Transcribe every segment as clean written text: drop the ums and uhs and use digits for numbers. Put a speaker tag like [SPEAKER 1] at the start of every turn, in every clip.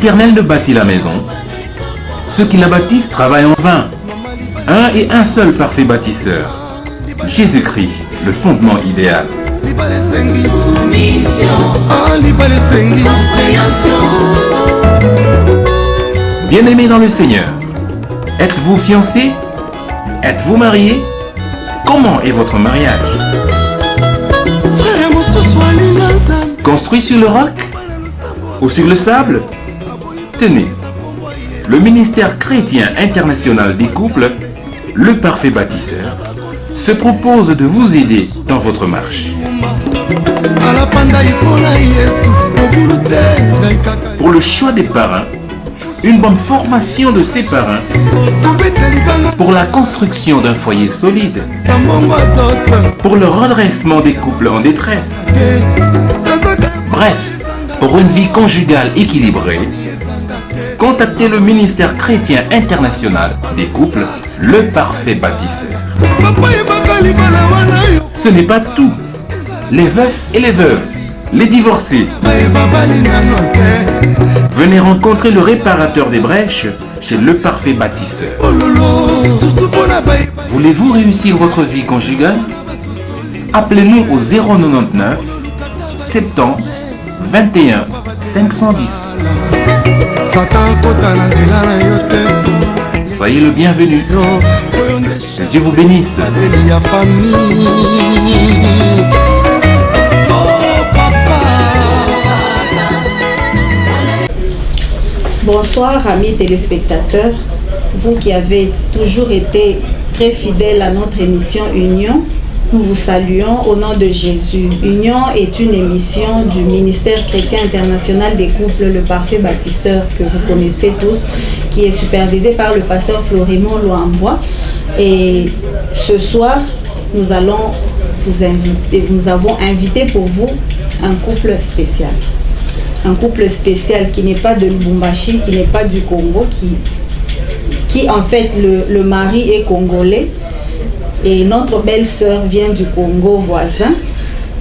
[SPEAKER 1] l'Éternel ne bâtit la maison, ceux qui la bâtissent travaillent en vain. Un et un seul parfait bâtisseur, Jésus-Christ, le fondement idéal. Bien-aimés dans le Seigneur, êtes-vous fiancés? Êtes-vous mariés? Comment est votre mariage? Construit sur le roc ou sur le sable? Tenez, le ministère chrétien international des couples, le parfait bâtisseur, se propose de vous aider dans votre marche. Pour le choix des parrains, une bonne formation de ces parrains, pour la construction d'un foyer solide, pour le redressement des couples en détresse, bref, pour une vie conjugale équilibrée, contactez le ministère chrétien international des couples, le parfait bâtisseur. Ce n'est pas tout. Les veufs et les veuves, les divorcés. Venez rencontrer le réparateur des brèches chez le parfait bâtisseur. Voulez-vous réussir votre vie conjugale? Appelez-nous au 099 70 21 510. Soyez le bienvenu. Que Dieu vous bénisse.
[SPEAKER 2] Bonsoir amis téléspectateurs, vous qui avez toujours été très fidèles à notre émission Union, nous vous saluons au nom de Jésus. Union est une émission du ministère chrétien international des couples, le parfait bâtisseur que vous connaissez tous, qui est supervisé par le pasteur Florimond Loambois. Et ce soir, nous avons invité pour vous un couple spécial. Un couple spécial qui n'est pas de Lubumbashi, qui n'est pas du Congo, qui en fait le mari est congolais et notre belle-sœur vient du Congo voisin,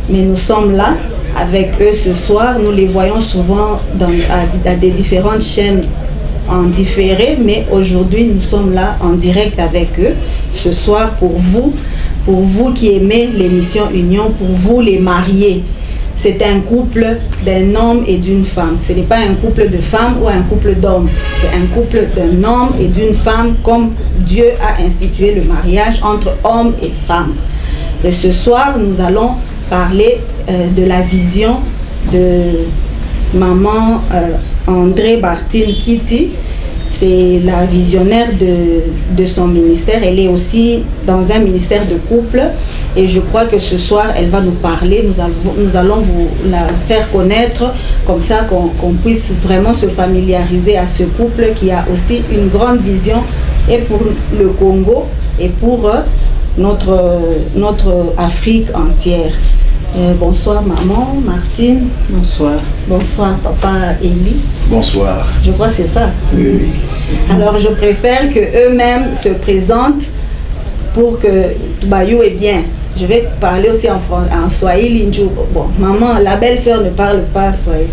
[SPEAKER 2] mais nous sommes là avec eux ce soir. Nous les voyons souvent à des différentes chaînes en différé, mais aujourd'hui nous sommes là en direct avec eux ce soir pour vous qui aimez l'émission Union, pour vous les mariés. C'est un couple d'un homme et d'une femme. Ce n'est pas un couple de femmes ou un couple d'hommes. C'est un couple d'un homme et d'une femme comme Dieu a institué le mariage entre hommes et femmes. Et ce soir, nous allons parler de la vision de maman André Bartine Kitty. C'est la visionnaire de son ministère. Elle est aussi dans un ministère de couple. Et je crois que ce soir, elle va nous parler. Nous allons vous la faire connaître, comme ça qu'on puisse vraiment se familiariser à ce couple qui a aussi une grande vision, et pour le Congo et pour notre Afrique entière. Bonsoir maman Martine.
[SPEAKER 3] Bonsoir.
[SPEAKER 2] Bonsoir papa Eli.
[SPEAKER 3] Bonsoir.
[SPEAKER 2] Je crois que c'est ça.
[SPEAKER 3] Oui.
[SPEAKER 2] Alors je préfère que eux-mêmes se présentent pour que Bayou est bien. Je vais parler aussi en Swahili. Bon, maman, la belle-sœur ne parle pas Swahili,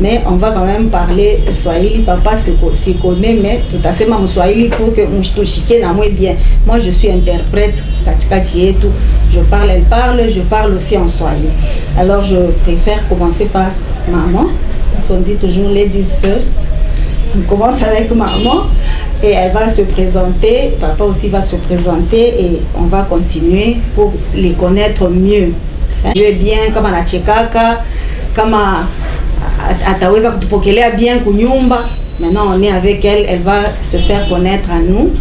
[SPEAKER 2] mais on va quand même parler Swahili. Papa s'y connaît, mais tout à fait mon Swahili pour que je chique na moi bien. Moi je suis interprète, et tout. Je parle, elle parle, je parle aussi en Swahili. Alors je préfère commencer par maman, parce qu'on dit toujours ladies first. On commence avec maman et elle va se présenter, papa aussi va se présenter et on va continuer pour les connaître mieux. Dieu est bien, kama anachekaka, kama ataweza kutupokelea bien kunyumba. Maintenant on est avec elle, elle va se faire connaître à nous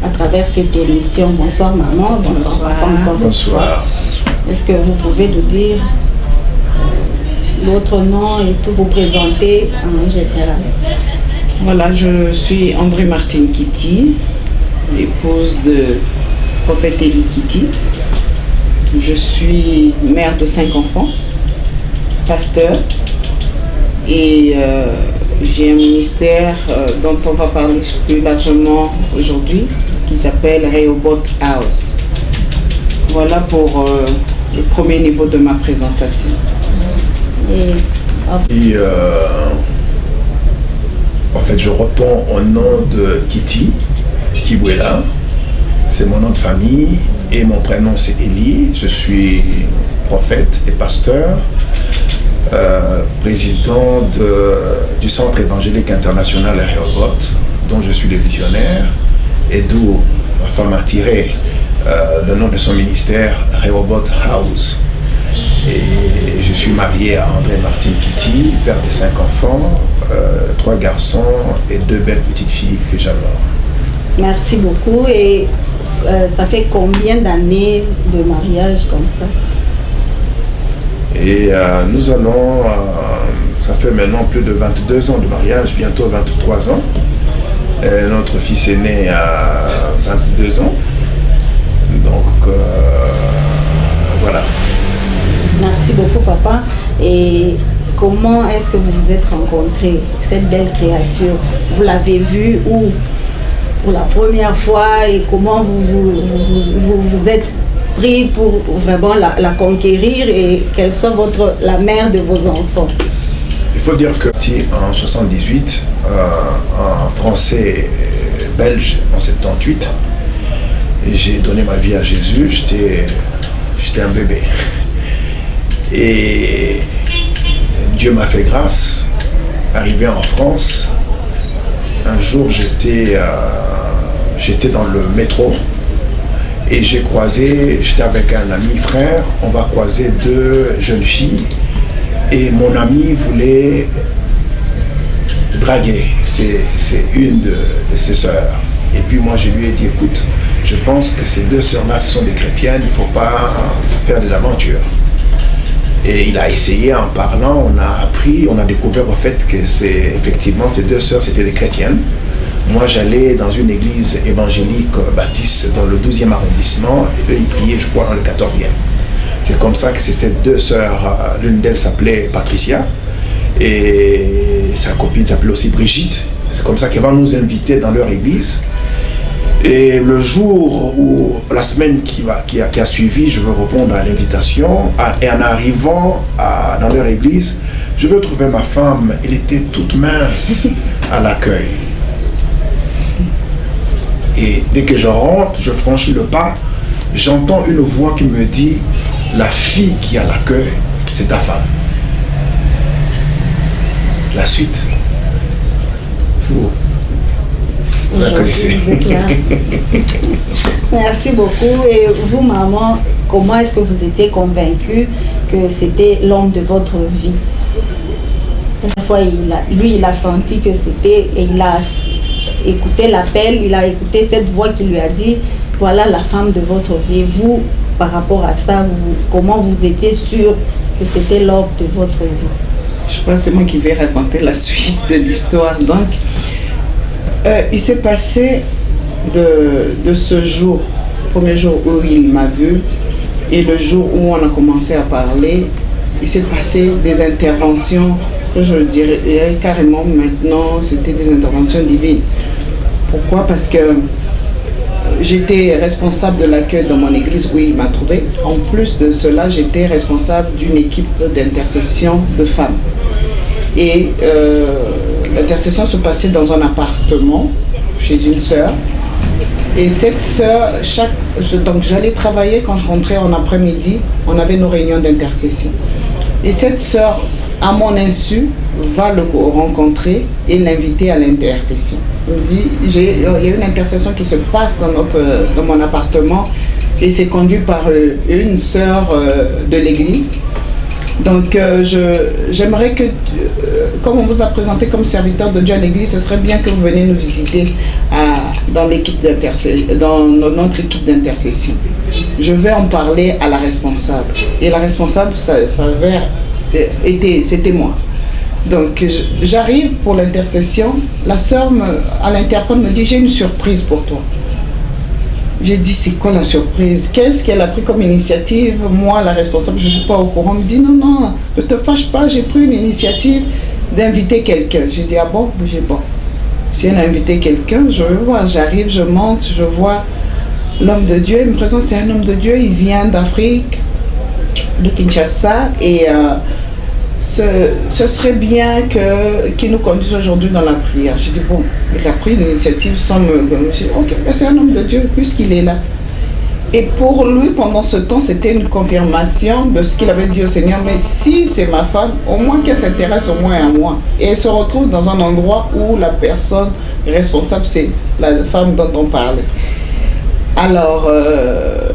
[SPEAKER 2] à travers cette émission. Bonsoir maman, bonsoir papa encore.
[SPEAKER 3] Bonsoir.
[SPEAKER 2] Est-ce que vous pouvez nous dire l'autre nom et tout, vous présenter en général?
[SPEAKER 3] Voilà, je suis André Martine Kitty, épouse de prophète Eli Kitty. Je suis mère de 5 enfants, pasteur, et j'ai un ministère dont on va parler plus largement aujourd'hui, qui s'appelle Rehoboth House. Voilà pour le premier niveau de ma présentation.
[SPEAKER 4] En fait, je réponds au nom de Kitty Kibwela. C'est mon nom de famille et mon prénom c'est Eli. Je suis prophète et pasteur, président du Centre évangélique international à Rehoboth, dont je suis le visionnaire et d'où ma femme a tiré le nom de son ministère, Rehoboth House. Et je suis marié à André Martin Kitty, père de 5 enfants, 3 garçons et 2 belles petites filles que j'adore.
[SPEAKER 2] Merci beaucoup. Et ça fait combien d'années de mariage comme ça?
[SPEAKER 4] Et nous allons, ça fait maintenant plus de 22 ans de mariage, bientôt 23 ans. Et notre fils est né à 22 ans. Donc voilà.
[SPEAKER 2] Merci beaucoup, papa. Et comment est-ce que vous vous êtes rencontrés, cette belle créature? Vous l'avez vue où pour la première fois et comment vous êtes pris pour vraiment la conquérir et qu'elle soit la mère de vos enfants?
[SPEAKER 4] Il faut dire que en 78, en français belge en 78, j'ai donné ma vie à Jésus, j'étais un bébé. Et Dieu m'a fait grâce. Arrivé en France, un jour j'étais dans le métro et j'étais avec un ami frère, on va croiser 2 jeunes filles et mon ami voulait draguer, c'est une de ses sœurs. Et puis moi je lui ai dit, écoute, je pense que ces 2 sœurs-là, ce sont des chrétiennes, il ne faut pas faire des aventures. Et il a essayé, en parlant, on a découvert au fait que effectivement ces 2 sœurs c'était des chrétiennes. Moi j'allais dans une église évangélique baptiste dans le 12e arrondissement et eux ils priaient je crois dans le 14e. C'est comme ça que ces 2 sœurs, l'une d'elles s'appelait Patricia et sa copine s'appelait aussi Brigitte. C'est comme ça qu'elles vont nous inviter dans leur église. Et le jour où, la semaine qui a suivi, je veux répondre à l'invitation. Et en arrivant dans leur église, je veux trouver ma femme. Elle était toute mince à l'accueil. Et dès que je rentre, je franchis le pas, j'entends une voix qui me dit, la fille qui a l'accueil, c'est ta femme. La suite, vous la connaissez.
[SPEAKER 2] Merci beaucoup. Et vous, maman, comment est-ce que vous étiez convaincue que c'était l'homme de votre vie? Une fois, il a senti que c'était, et il a écouté l'appel, il a écouté cette voix qui lui a dit, voilà la femme de votre vie. Vous, par rapport à ça, comment vous étiez sûr que c'était l'homme de votre vie?
[SPEAKER 3] Je crois que c'est moi qui vais raconter la suite de l'histoire. Donc, il s'est passé de ce jour, premier jour où il m'a vu, et le jour où on a commencé à parler, il s'est passé des interventions que je dirais carrément maintenant, c'était des interventions divines. Pourquoi? Parce que j'étais responsable de l'accueil dans mon église où il m'a trouvé. En plus de cela, j'étais responsable d'une équipe d'intercession de femmes. Et l'intercession se passait dans un appartement chez une sœur. Et cette sœur, donc j'allais travailler quand je rentrais en après-midi, on avait nos réunions d'intercession. Et cette sœur, à mon insu, va le rencontrer et l'inviter à l'intercession. Il me dit, il y a une intercession qui se passe dans mon appartement et c'est conduit par une sœur de l'église. Donc j'aimerais que, comme on vous a présenté comme serviteur de Dieu à l'église, ce serait bien que vous veniez nous visiter dans notre équipe d'intercession. Je vais en parler à la responsable. Et la responsable, c'était moi. Donc j'arrive pour l'intercession, la sœur à l'interphone me dit, j'ai une surprise pour toi. J'ai dit, c'est quoi la surprise? Qu'est-ce qu'elle a pris comme initiative? Moi, la responsable, je ne suis pas au courant. Elle me dit, non, ne te fâche pas, j'ai pris une initiative d'inviter quelqu'un. J'ai dit, ah bon? J'ai bon. Si elle a invité quelqu'un, je vais voir. J'arrive, je monte, je vois l'homme de Dieu. Il me présente, c'est un homme de Dieu, il vient d'Afrique, de Kinshasa. Et ce serait bien qu'il nous conduise aujourd'hui dans la prière. J'ai dit, bon, il a pris l'initiative sans me... J'ai dit, ok, c'est un homme de Dieu puisqu'il est là. Et pour lui, pendant ce temps, c'était une confirmation de ce qu'il avait dit au Seigneur. Mais si c'est ma femme, au moins qu'elle s'intéresse au moins à moi. Et elle se retrouve dans un endroit où la personne responsable, c'est la femme dont on parlait. Alors,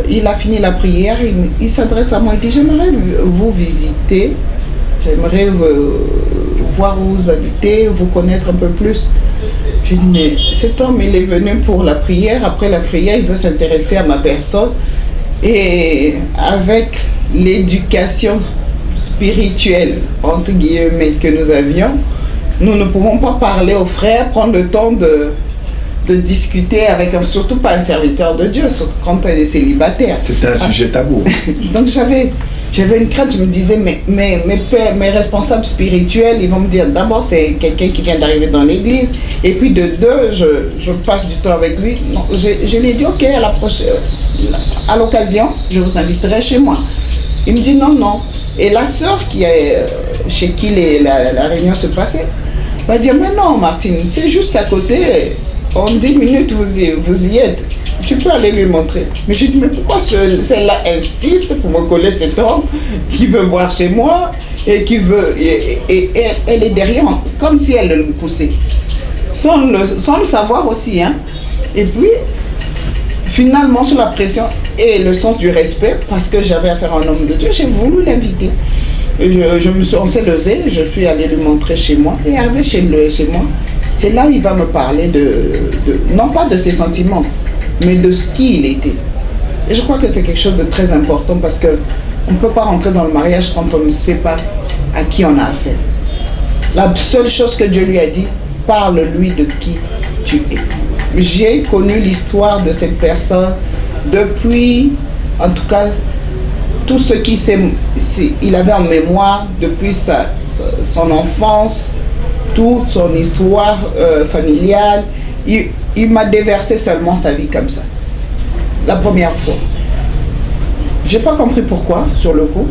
[SPEAKER 3] il a fini la prière, il s'adresse à moi, il dit, j'aimerais vous visiter, j'aimerais voir où vous habitez, vous connaître un peu plus. Je dis, mais cet homme, il est venu pour la prière, après la prière, il veut s'intéresser à ma personne. Et avec l'éducation spirituelle, entre guillemets, que nous avions, nous ne pouvons pas parler aux frères, prendre le temps de discuter avec surtout pas un serviteur de Dieu, surtout quand elle est célibataire.
[SPEAKER 4] C'était un sujet tabou.
[SPEAKER 3] Donc j'avais une crainte, je me disais, mes responsables spirituels, ils vont me dire, d'abord c'est quelqu'un qui vient d'arriver dans l'église, et puis de deux, je passe du temps avec lui. Non, je lui ai dit, ok, à l'occasion, je vous inviterai chez moi. Il me dit, non. Et la sœur chez qui la réunion se passait, va dire, mais non Martine, c'est juste à côté. En 10 minutes, vous y êtes. Tu peux aller lui montrer. Mais je dis, mais pourquoi celle-là insiste pour me coller cet homme qui veut voir chez moi et qui veut... Et elle est derrière, comme si elle le poussait. Sans le savoir aussi. Hein. Et puis, finalement, sous la pression et le sens du respect, parce que j'avais affaire à un homme de Dieu, j'ai voulu l'inviter. On s'est levé, je suis allé lui montrer chez moi. Et arrivé chez moi, c'est là où il va me parler non pas de ses sentiments, mais de qui il était. Et je crois que c'est quelque chose de très important parce qu'on ne peut pas rentrer dans le mariage quand on ne sait pas à qui on a affaire. La seule chose que Dieu lui a dit, parle-lui de qui tu es. J'ai connu l'histoire de cette personne depuis, en tout cas, tout ce qu'il avait en mémoire depuis son enfance, toute son histoire familiale. Il m'a déversé seulement sa vie comme ça. La première fois. J'ai pas compris pourquoi, sur le coup.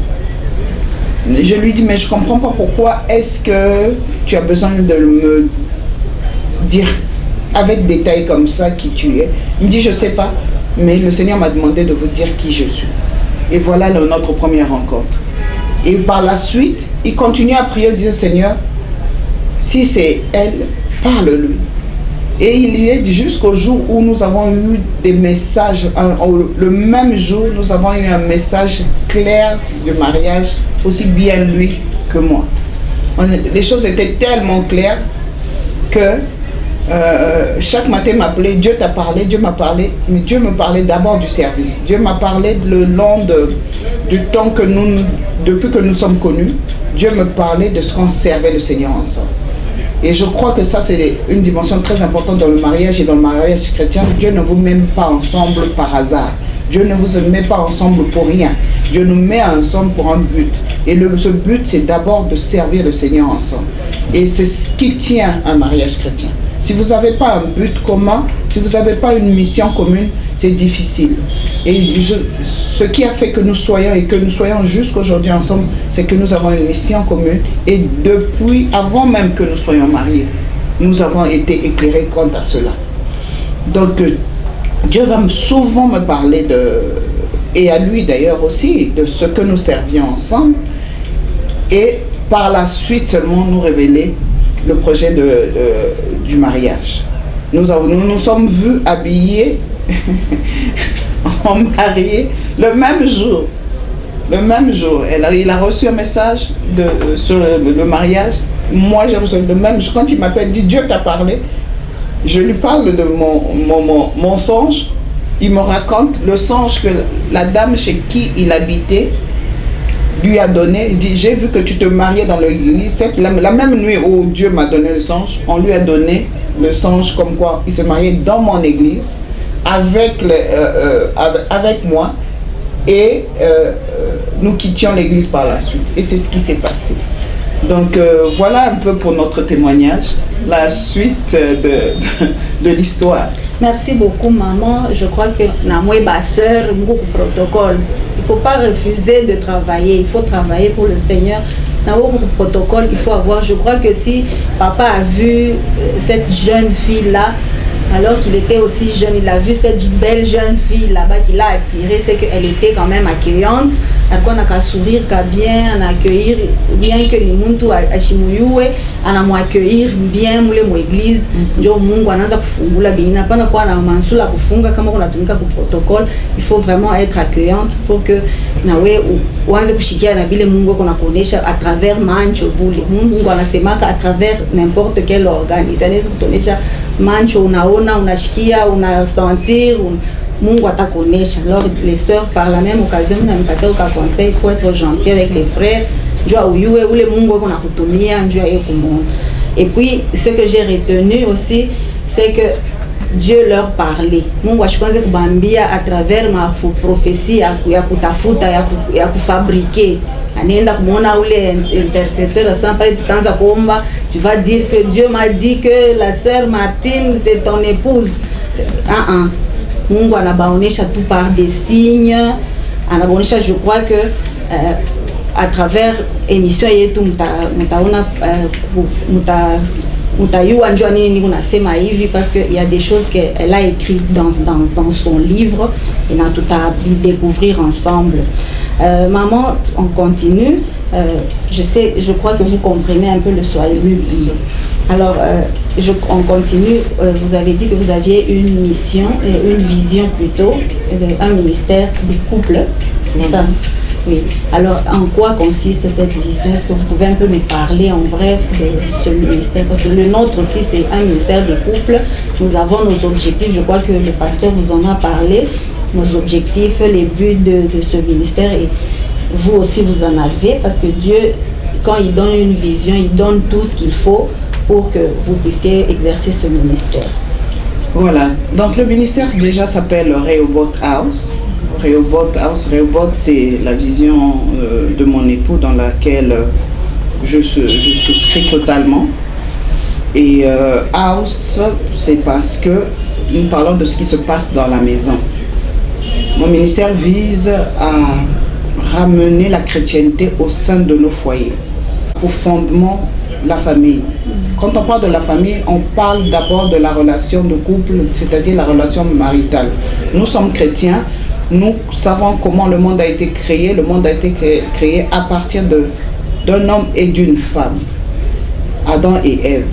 [SPEAKER 3] Je lui dis, mais je comprends pas pourquoi est-ce que tu as besoin de me dire avec détail comme ça qui tu es. Il me dit, je sais pas, mais le Seigneur m'a demandé de vous dire qui je suis. Et voilà notre première rencontre. Et par la suite, il continue à prier, dire, Seigneur, si c'est elle, parle-lui. Et il y est jusqu'au jour où nous avons eu des messages. Le même jour, nous avons eu un message clair de mariage, aussi bien lui que moi. Les choses étaient tellement claires que chaque matin m'appelait, Dieu t'a parlé, Dieu m'a parlé, mais Dieu me parlait d'abord du service. Dieu m'a parlé le long du temps depuis que nous sommes connus. Dieu me parlait de ce qu'on servait le Seigneur ensemble. Et je crois que ça, c'est une dimension très importante dans le mariage et dans le mariage chrétien. Dieu ne vous met pas ensemble par hasard. Dieu ne vous met pas ensemble pour rien. Dieu nous met ensemble pour un but. Et ce but, c'est d'abord de servir le Seigneur ensemble. Et c'est ce qui tient un mariage chrétien. Si vous n'avez pas un but commun, si vous n'avez pas une mission commune, c'est difficile. Et ce qui a fait que nous soyons et que nous soyons jusqu'aujourd'hui ensemble, c'est que nous avons une mission commune. Et depuis, avant même que nous soyons mariés, nous avons été éclairés quant à cela. Donc, Dieu va souvent me parler et à lui d'ailleurs aussi, de ce que nous servions ensemble. Et par la suite seulement nous révéler le projet du mariage. Nous nous sommes vus habillés en mariés le même jour. Le même jour. Il a reçu un message sur le mariage. Moi, j'ai reçu le même jour. Quand il m'appelle, il dit, Dieu t'a parlé. Je lui parle de mon songe. Il me raconte le songe que la dame chez qui il habitait lui a donné. Il dit, j'ai vu que tu te mariais dans l'église. La même nuit où Dieu m'a donné le songe, on lui a donné le songe comme quoi il se mariait dans mon église avec moi et nous quittions l'église par la suite. Et c'est ce qui s'est passé. Donc voilà un peu pour notre témoignage, la suite de l'histoire.
[SPEAKER 2] Merci beaucoup maman. Je crois que Namwe Basseur, beaucoup protocole. Il ne faut pas refuser de travailler. Il faut travailler pour le Seigneur. Dans le protocole, il faut avoir, je crois que si papa a vu cette jeune fille-là, alors qu'il était aussi jeune, il a vu cette belle jeune fille là-bas qui l'a attirée, c'est qu'elle était quand même accueillante. On a qu'à sourire, qu'à bien, à accueillir, bien que les gens à Chimuyue, à accueillir bien dans l'église. Il faut vraiment être accueillante pour que à travers mancho à travers n'importe quel organisme mancho unashikia unasentir Mungu atakuonesha. Alors les sœurs par la même occasion nampatia uka conseil, il faut être gentil avec les frères. Njua uyue ule Mungu kuna kutumia njua yeye kumona. Et puis ce que j'ai retenu aussi c'est que Dieu leur parlait. Mungu ashikwanze kubambia à travers ma prophétie ya kutafuta ya kufabriquer. Anaenda kumona ule intercesseur sans parler tutanza kuomba, tu vas dire que Dieu m'a dit que la sœur Martine c'est ton épouse. Mungu anabaonesha tout par des signes, anabaonesha, je crois que à travers émission yetu mtaona mtayua njua nini niko nasema hivi parce que il y a des choses qu'elle a écrit dans son livre et na tout à découvrir ensemble. Maman, on continue. Je crois que vous comprenez un peu le swahili.
[SPEAKER 3] Oui, bien sûr.
[SPEAKER 2] Alors, on continue. Vous avez dit que vous aviez une mission, une vision plutôt, un ministère des couples, c'est ça? Oui. Alors, en quoi consiste cette vision? Est-ce que vous pouvez un peu nous parler en bref de ce ministère? Parce que le nôtre aussi, c'est un ministère des couples. Nous avons nos objectifs. Je crois que le pasteur vous en a parlé. Nos objectifs, les buts de ce ministère. Et vous aussi, vous en avez. Parce que Dieu, quand il donne une vision, il donne tout ce qu'il faut pour que vous puissiez exercer ce ministère.
[SPEAKER 3] Voilà. Donc, le ministère déjà s'appelle Rehoboth House. Rehoboth, c'est la vision de mon époux dans laquelle je souscris totalement. Et house, c'est parce que nous parlons de ce qui se passe dans la maison. Mon ministère vise à ramener la chrétienté au sein de nos foyers. Au fondement, la famille. Quand on parle de la famille, on parle d'abord de la relation de couple, c'est-à-dire la relation maritale. Nous sommes chrétiens. Nous savons comment le monde a été créé. Le monde a été créé à partir d'un homme et d'une femme. Adam et Ève.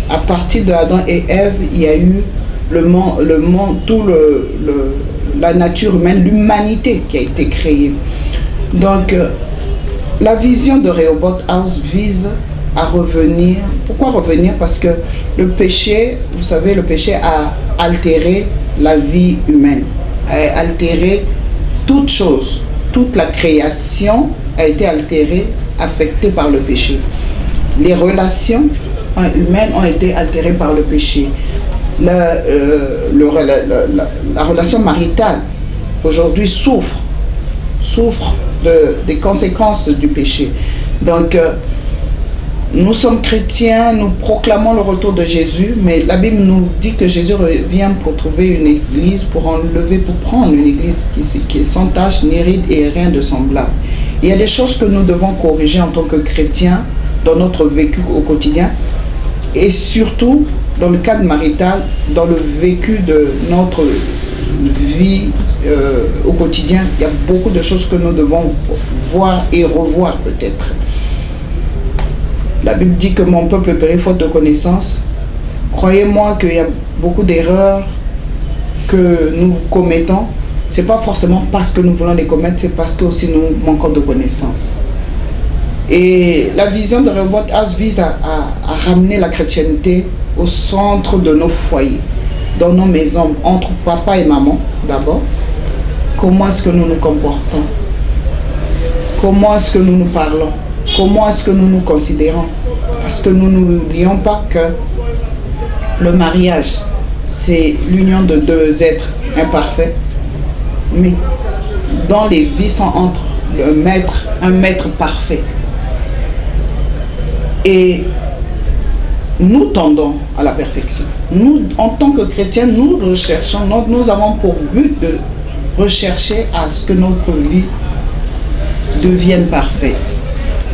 [SPEAKER 3] À partir de Adam et Ève, il y a eu le monde, la nature humaine, l'humanité qui a été créée. Donc, la vision de Rehoboth House vise à revenir. Pourquoi revenir? Parce que le péché, vous savez, le péché a altéré la vie humaine. A altéré toute chose, toute la création a été altérée, affectée par le péché. Les relations humaines ont été altérées par le péché. La relation maritale aujourd'hui souffre des conséquences du péché. Donc nous sommes chrétiens, nous proclamons le retour de Jésus, mais la Bible nous dit que Jésus revient pour trouver une église, pour prendre une église qui est sans tache, ni ride et rien de semblable. Il y a des choses que nous devons corriger en tant que chrétiens dans notre vécu au quotidien et surtout dans le cadre marital, dans le vécu de notre vie au quotidien. Il y a beaucoup de choses que nous devons voir et revoir peut-être. La Bible dit que mon peuple périt faute de connaissance. Croyez-moi qu'il y a beaucoup d'erreurs que nous commettons. Ce n'est pas forcément parce que nous voulons les commettre, c'est parce que aussi nous manquons de connaissances. Et la vision de Rehoboth House vise à ramener la chrétienté au centre de nos foyers, dans nos maisons, entre papa et maman d'abord. Comment est-ce que nous nous comportons? Comment est-ce que nous nous parlons? Comment est-ce que nous nous considérons? Parce que nous n'oublions pas que le mariage, c'est l'union de deux êtres imparfaits, mais dans les vies sont entre un maître parfait. Et nous tendons à la perfection. Nous, en tant que chrétiens, nous recherchons, nous avons pour but de rechercher à ce que notre vie devienne parfaite.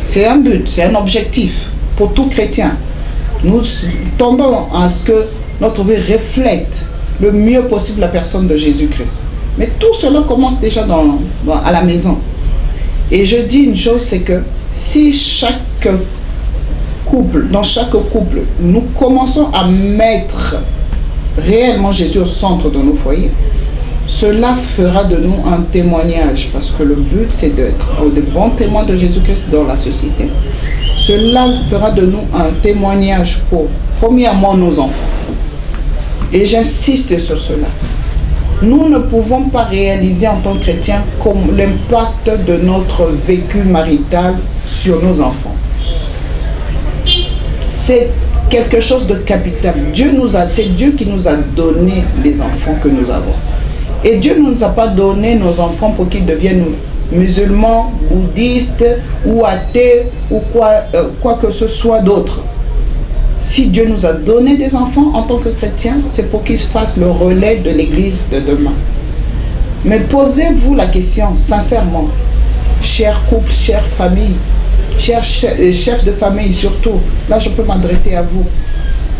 [SPEAKER 3] C'est un but, c'est un objectif pour tout chrétien. Nous tendons à ce que notre vie reflète le mieux possible la personne de Jésus-Christ. Mais tout cela commence déjà à la maison. Et je dis une chose, c'est que si dans chaque couple, nous commençons à mettre réellement Jésus au centre de nos foyers, cela fera de nous un témoignage, parce que le but c'est d'être de bons témoins de Jésus-Christ dans la société. Cela fera de nous un témoignage pour, premièrement, nos enfants. Et j'insiste sur cela. Nous ne pouvons pas réaliser en tant que chrétiens l'impact de notre vécu marital sur nos enfants. C'est quelque chose de capital. C'est Dieu qui nous a donné les enfants que nous avons. Et Dieu ne nous a pas donné nos enfants pour qu'ils deviennent musulmans, bouddhistes ou athées ou quoi que ce soit d'autre. Si Dieu nous a donné des enfants en tant que chrétiens, c'est pour qu'ils fassent le relais de l'église de demain. Mais posez-vous la question sincèrement, chers couples, chères familles, chers chefs de famille surtout, là je peux m'adresser à vous.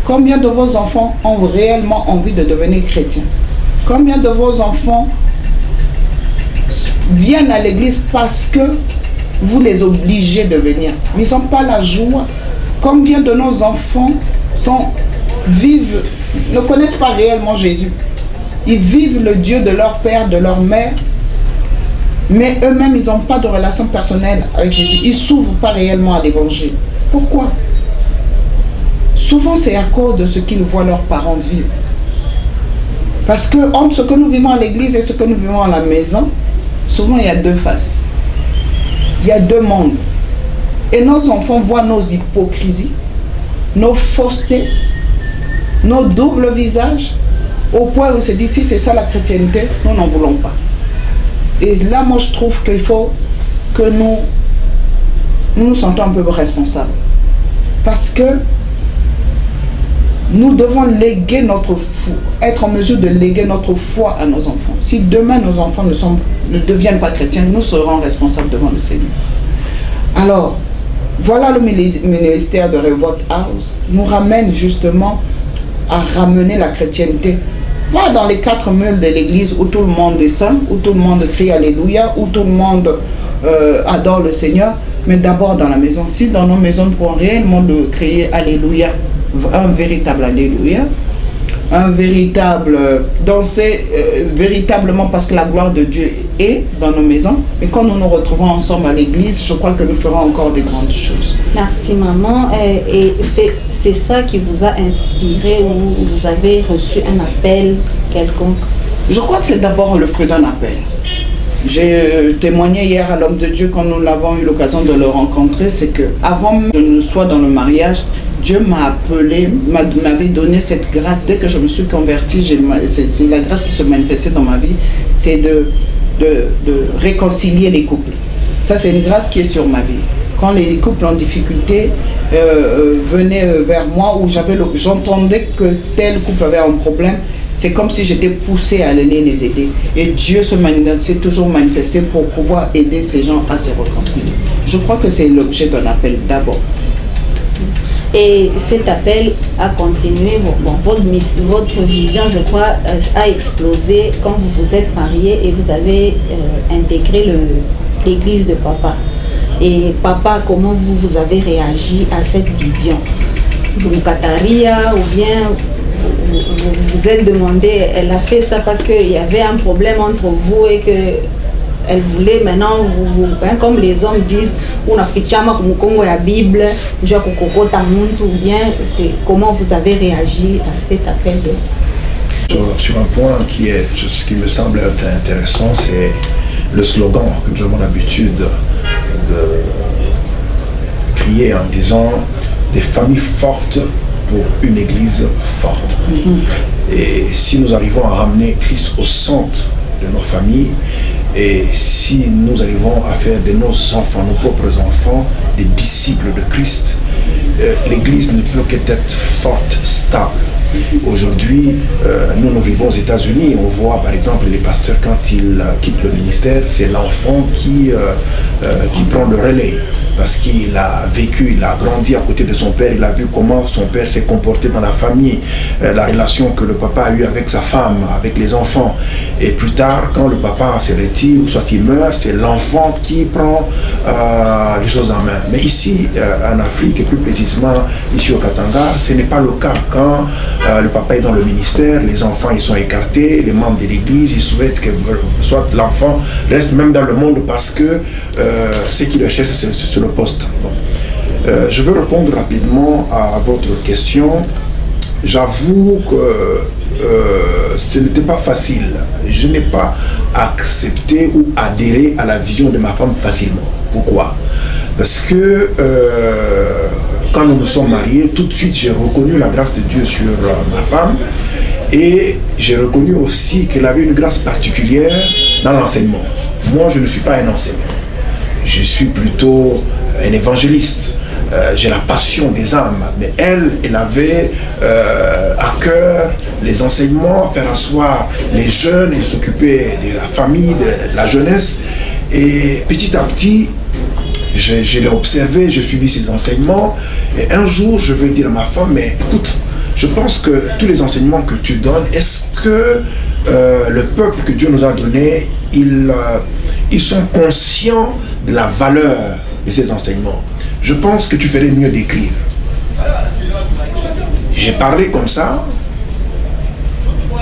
[SPEAKER 3] Combien de vos enfants ont réellement envie de devenir chrétiens? Combien de vos enfants viennent à l'église parce que vous les obligez de venir? Mais ils n'ont pas la joie. Combien de nos enfants ne connaissent pas réellement Jésus? Ils vivent le Dieu de leur père, de leur mère, mais eux-mêmes, ils n'ont pas de relation personnelle avec Jésus. Ils ne s'ouvrent pas réellement à l'évangile. Pourquoi? Souvent, c'est à cause de ce qu'ils voient leurs parents vivre. Parce que entre ce que nous vivons à l'église et ce que nous vivons à la maison, souvent il y a deux faces. Il y a deux mondes. Et nos enfants voient nos hypocrisies, nos faussetés, nos doubles visages, au point où ils se disent, si c'est ça la chrétienté, nous n'en voulons pas. Et là, moi, je trouve qu'il faut que nous sentons un peu responsables. Parce que nous devons léguer être en mesure de léguer notre foi à nos enfants. Si demain nos enfants ne deviennent pas chrétiens, nous serons responsables devant le Seigneur. Alors, voilà le ministère de Rehoboth House nous ramène justement à ramener la chrétienté. Pas dans les quatre murs de l'église où tout le monde est saint, où tout le monde crie Alléluia, où tout le monde adore le Seigneur, mais d'abord dans la maison. Si dans nos maisons nous pouvons réellement crier Alléluia, un véritable Alléluia, un véritable danser véritablement parce que la gloire de Dieu est dans nos maisons. Et quand nous nous retrouvons ensemble à l'église, je crois que nous ferons encore des grandes choses.
[SPEAKER 2] Merci maman. Et c'est ça qui vous a inspiré ou vous avez reçu un appel quelconque?
[SPEAKER 3] Je crois que c'est d'abord le fruit d'un appel. J'ai témoigné hier à l'homme de Dieu quand nous l'avons eu l'occasion de le rencontrer, c'est que avant que je ne sois dans le mariage, Dieu m'a appelé, m'avait donné cette grâce. Dès que je me suis convertie, c'est la grâce qui se manifestait dans ma vie, c'est de réconcilier les couples. Ça, c'est une grâce qui est sur ma vie. Quand les couples en difficulté venaient vers moi, où j'entendais que tel couple avait un problème, c'est comme si j'étais poussée à aller les aider. Et Dieu s'est toujours manifesté pour pouvoir aider ces gens à se réconcilier. Je crois que c'est l'objet d'un appel d'abord.
[SPEAKER 2] Et cet appel a continué, votre vision, je crois, a explosé quand vous vous êtes mariés et vous avez intégré l'église de papa. Et papa, comment vous avez réagi à cette vision? Vous Kataria ou bien vous vous êtes demandé, elle a fait ça parce qu'il y avait un problème entre vous et que elle voulait maintenant, comme les hommes disent, on a fait chama comme Congo la Bible, je kokota muntu, ou bien c'est comment vous avez réagi à cet appel de...
[SPEAKER 4] Sur un point ce qui me semble intéressant, c'est le slogan que nous avons l'habitude de crier en disant des familles fortes pour une église forte. Et si nous arrivons à ramener Christ au centre de nos familles, et si nous arrivons à faire de nos enfants, nos propres enfants, des disciples de Christ, l'Église ne peut qu'être forte, stable. Aujourd'hui, nous vivons aux États-Unis, on voit par exemple les pasteurs quand ils quittent le ministère, c'est l'enfant qui prend le relais. parce qu'il a vécu, il a grandi à côté de son père, il a vu comment son père s'est comporté dans la famille, la relation que le papa a eue avec sa femme, avec les enfants. Et plus tard, quand le papa se retire, ou soit il meurt, c'est l'enfant qui prend les choses en main. Mais ici, en Afrique, et plus précisément ici au Katanga, ce n'est pas le cas. Quand le papa est dans le ministère, les enfants ils sont écartés, les membres de l'église, ils souhaitent que soit l'enfant reste même dans le monde parce que ce qu'il recherche, c'est sur le poste. Bon. Je veux répondre rapidement à votre question. J'avoue que ce n'était pas facile. Je n'ai pas accepté ou adhéré à la vision de ma femme facilement. Pourquoi? Parce que quand nous nous sommes mariés, tout de suite j'ai reconnu la grâce de Dieu sur ma femme et j'ai reconnu aussi qu'elle avait une grâce particulière dans l'enseignement. Moi, je ne suis pas un enseignant. Je suis plutôt un évangéliste. J'ai la passion des âmes, mais elle avait à cœur les enseignements, faire asseoir les jeunes, elle s'occupait de la famille, de la jeunesse. Et petit à petit, je l'ai observé, j'ai suivi ses enseignements. Et un jour, je vais dire à ma femme, mais écoute, je pense que tous les enseignements que tu donnes, est-ce que le peuple que Dieu nous a donné, ils sont conscients de la valeur de ces enseignements? Je pense que tu ferais mieux d'écrire. J'ai parlé comme ça,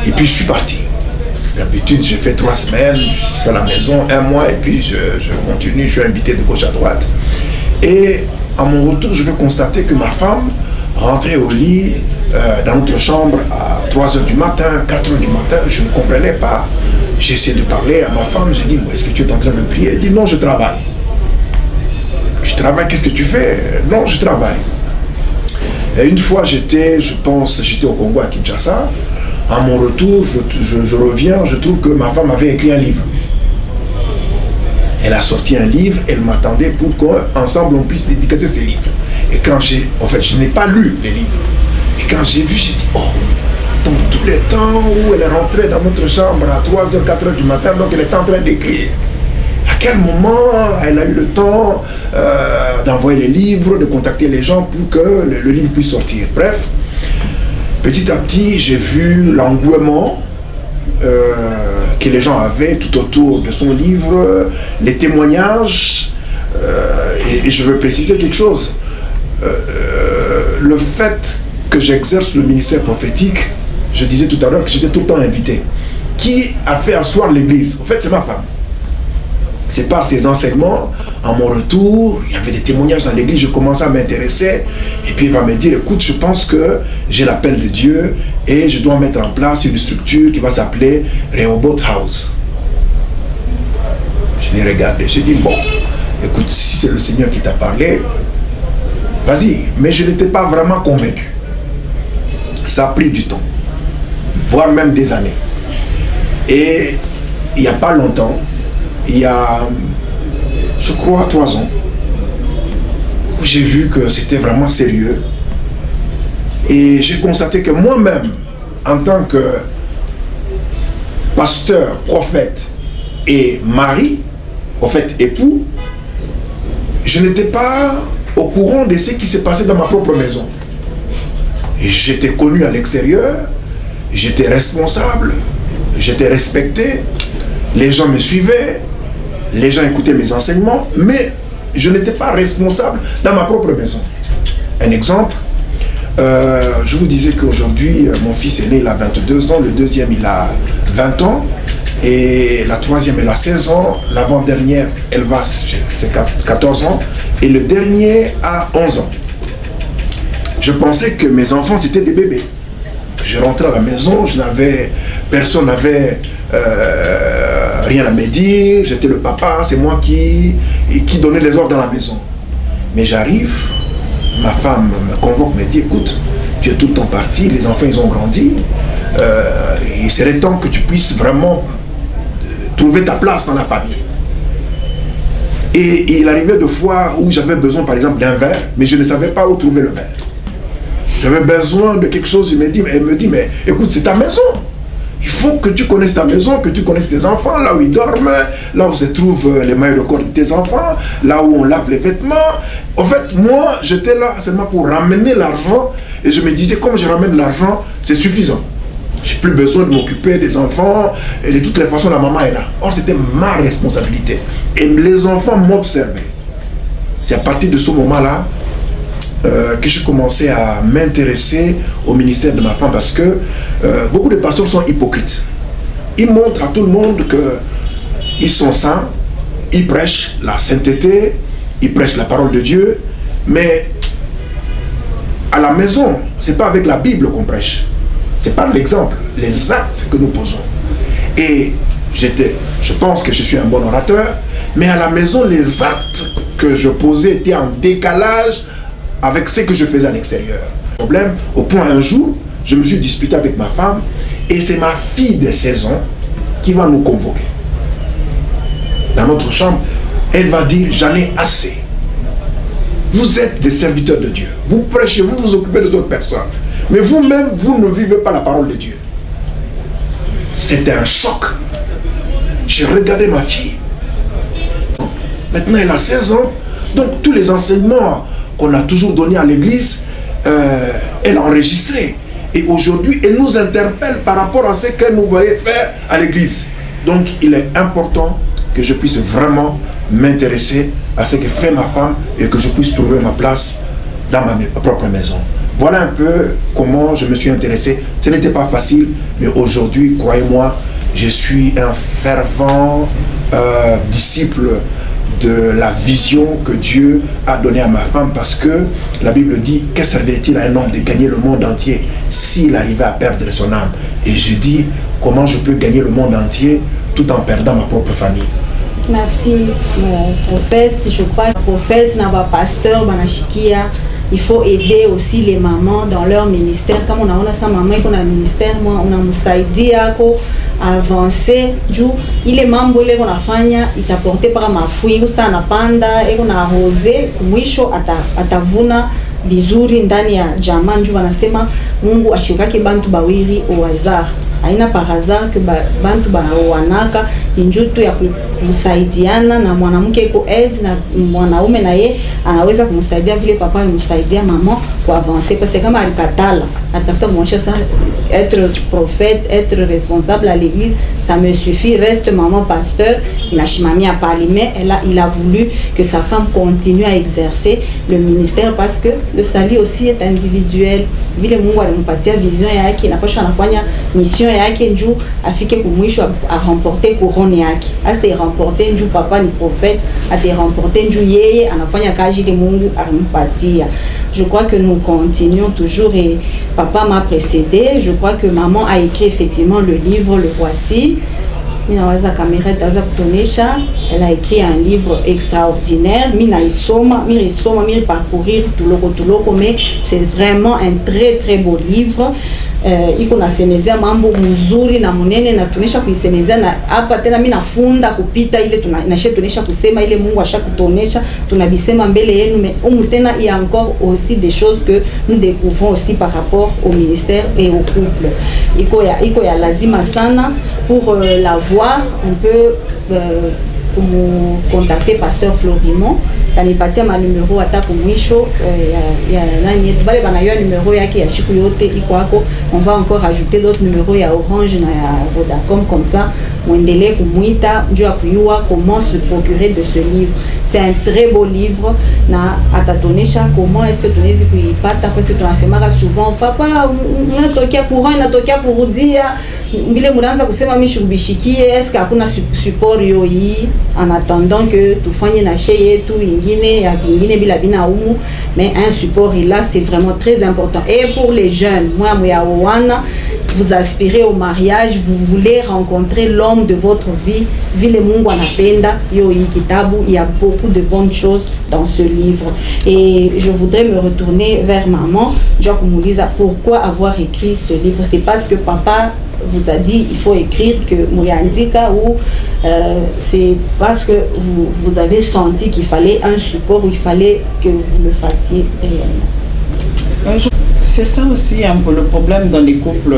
[SPEAKER 4] et puis je suis parti. D'habitude, j'ai fait 3 semaines, je suis à la maison, 1 mois, et puis je continue, je suis invité de gauche à droite. Et à mon retour, je vais constater que ma femme rentrait au lit dans notre chambre à 3h du matin, 4h du matin, je ne comprenais pas. J'ai essayé de parler à ma femme, j'ai dit, bon, est-ce que tu es en train de prier? Elle dit, non, je travaille. Tu travailles, qu'est-ce que tu fais? Non, je travaille. Et une fois, j'étais au Congo à Kinshasa. À mon retour, je reviens, je trouve que ma femme avait écrit un livre. Elle a sorti un livre, elle m'attendait pour qu'ensemble on puisse dédicacer ces livres. Et quand je n'ai pas lu les livres. Et quand j'ai vu, j'ai dit, oh, dans tous les temps où elle est rentrée dans notre chambre à 3h, 4h du matin, donc elle est en train d'écrire. À quel moment elle a eu le temps d'envoyer les livres, de contacter les gens pour que le livre puisse sortir? Bref, petit à petit, j'ai vu l'engouement que les gens avaient tout autour de son livre, les témoignages. Et je veux préciser quelque chose. Le fait que j'exerce le ministère prophétique, je disais tout à l'heure que j'étais tout le temps invité. Qui a fait asseoir l'église? En fait, c'est ma femme. C'est par ces enseignements, à mon retour, il y avait des témoignages dans l'église, je commençais à m'intéresser, et puis il va me dire, écoute, je pense que j'ai l'appel de Dieu, et je dois mettre en place une structure qui va s'appeler Rehoboth House. Je l'ai regardé, j'ai dit, bon, écoute, si c'est le Seigneur qui t'a parlé, vas-y, mais je n'étais pas vraiment convaincu. Ça a pris du temps, voire même des années. Et il n'y a pas longtemps, il y a, je crois, 3 ans, où j'ai vu que c'était vraiment sérieux. Et j'ai constaté que moi-même, en tant que pasteur, prophète et mari, en fait époux, je n'étais pas au courant de ce qui s'est passé dans ma propre maison. J'étais connu à l'extérieur, j'étais responsable, j'étais respecté, les gens me suivaient, les gens écoutaient mes enseignements, mais je n'étais pas responsable dans ma propre maison. Un exemple, je vous disais qu'aujourd'hui, mon fils aîné, il a 22 ans, le deuxième, il a 20 ans, et la troisième, elle a 16 ans, l'avant-dernière, elle va, c'est 14 ans, et le dernier a 11 ans. Je pensais que mes enfants, c'était des bébés. Je rentrais à la maison, personne n'avait rien à me dire, j'étais le papa, c'est moi qui donnais les ordres dans la maison. Mais j'arrive, ma femme me convoque, me dit, écoute, tu es tout le temps parti, les enfants ils ont grandi, il serait temps que tu puisses vraiment trouver ta place dans la famille. Et il arrivait de fois où j'avais besoin par exemple d'un verre, mais je ne savais pas où trouver le verre. J'avais besoin de quelque chose, elle me dit, mais écoute, c'est ta maison. Il faut que tu connaisses ta maison, que tu connaisses tes enfants, là où ils dorment, là où se trouvent les maillots de corps de tes enfants, là où on lave les vêtements. En fait, moi, j'étais là seulement pour ramener l'argent et je me disais, comme je ramène l'argent, c'est suffisant. Je n'ai plus besoin de m'occuper des enfants et de toutes les façons, la maman est là. Or, c'était ma responsabilité. Et les enfants m'observaient. C'est à partir de ce moment-là que je commençais à m'intéresser au ministère de ma femme parce que beaucoup de pasteurs sont hypocrites. Ils montrent à tout le monde qu'ils sont saints, ils prêchent la sainteté, ils prêchent la parole de Dieu, mais à la maison, ce n'est pas avec la Bible qu'on prêche, c'est par l'exemple, les actes que nous posons. Et je pense que je suis un bon orateur, mais à la maison, les actes que je posais étaient en décalage avec ce que je faisais à l'extérieur. Problème, au point un jour, je me suis disputé avec ma femme et c'est ma fille de 16 ans qui va nous convoquer. Dans notre chambre, elle va dire, j'en ai assez. Vous êtes des serviteurs de Dieu. Vous prêchez, vous vous occupez des autres personnes. Mais vous-même, vous ne vivez pas la parole de Dieu. C'était un choc. J'ai regardé ma fille. Maintenant, elle a 16 ans. Donc, tous les enseignements qu'on a toujours donnés à l'église, elle a enregistré. Et aujourd'hui, elle nous interpelle par rapport à ce qu'elle nous voyait faire à l'église. Donc, il est important que je puisse vraiment m'intéresser à ce que fait ma femme et que je puisse trouver ma place dans ma propre maison. Voilà un peu comment je me suis intéressé. Ce n'était pas facile, mais aujourd'hui, croyez-moi, je suis un fervent disciple de la vision que Dieu a donnée à ma femme, parce que la Bible dit, que servirait-il à un homme de gagner le monde entier s'il arrivait à perdre son âme? Et je dis, comment je peux gagner le monde entier tout en perdant ma propre famille?
[SPEAKER 2] Merci, mon prophète. Je crois que le prophète n'a pas pasteur, banashikia. Il faut aider aussi les mamans dans leur ministère. Comme on a sa maman et qu'on a un ministère, moi on a Moussaïdia ko avancer. Il est membre il est qu'on a fanya, il t'a porté par ma fouille, ça na panda et qu'on a arrosé. Mwisho atavuna bizuri ndani ya jamaa. Nju wanasema Mungu ashikake bantu bawiri au hasard. Haina par hasard que bantu banaoanaka injutu ya kumsaidiana na mwanamke iko aide na mwanaume na ye anaweza kumsaidia vile papa alimsaidia maman pour avancer, parce que kama alikatala atafuta mwacha ça, être prophète, être responsable à l'église, ça me suffit, reste maman pasteur, il a chimami à parler, mais il a voulu que sa femme continue à exercer le ministère parce que le salut aussi est individuel. Vile Mungu alimpatia vision yake, inapaswa anafanya mission yake njoo afike kumwisho a remporter couronne yake. Ase remporter njoo papa ni prophète, ate remporter njoo yeye anafanya kazi ile Mungu alimpatia. Je crois que nous continuons toujours et papa m'a précédé. Je crois que maman a écrit effectivement le livre Le Voici. Elle a écrit un livre extraordinaire. Mi parcourir tout loko, mais c'est vraiment un très très beau livre. Iko nasemezea mambo mzuri na munene na tunesha kuisemezea na hapa tena mimi nafunda kupita ile tunesha kusema ile Mungu ashakutonesha tunabisema mbele yenu, mais umu tena il y a encore aussi des choses que nous découvrons aussi par rapport au ministère et au couple. Iko ya lazima sana pour la voir. On peut contacter pasteur Florimond. Kanipatia ma numéro ata kumwisho ya nani bale banayo numéro yake ya shiku yote iko hako. On va encore ajouter d'autres numéros ya Orange na ya Vodacom, comme ça muendelee kumuita njoo ya kuyua comment se procurer de ce livre. C'est un très beau livre na atatonesha comment est-ce que tunaweza kuipata, parce que tunasemaka souvent papa unatokea courant inatokea kurudia mbile munaanza kusema mimi shubishikie, est-ce que hakuna support yo hii en attendant que tufanye na chez yetu ingine ya ingine bila bina umu, mais un support là c'est vraiment très important. Et pour les jeunes, moi ya wana, vous aspirez au mariage, vous voulez rencontrer l'homme de votre vie, vile Mungu anapenda yo hii kitabu, il y a beaucoup de bonnes choses dans ce livre. Et je voudrais me retourner vers maman, Jacques Moulisa, pourquoi avoir écrit ce livre? C'est parce que papa vous a dit il faut écrire que Mouriandika, ou c'est parce que vous avez senti qu'il fallait un support, ou il fallait que vous le fassiez réellement?
[SPEAKER 3] C'est ça aussi un peu le problème dans les couples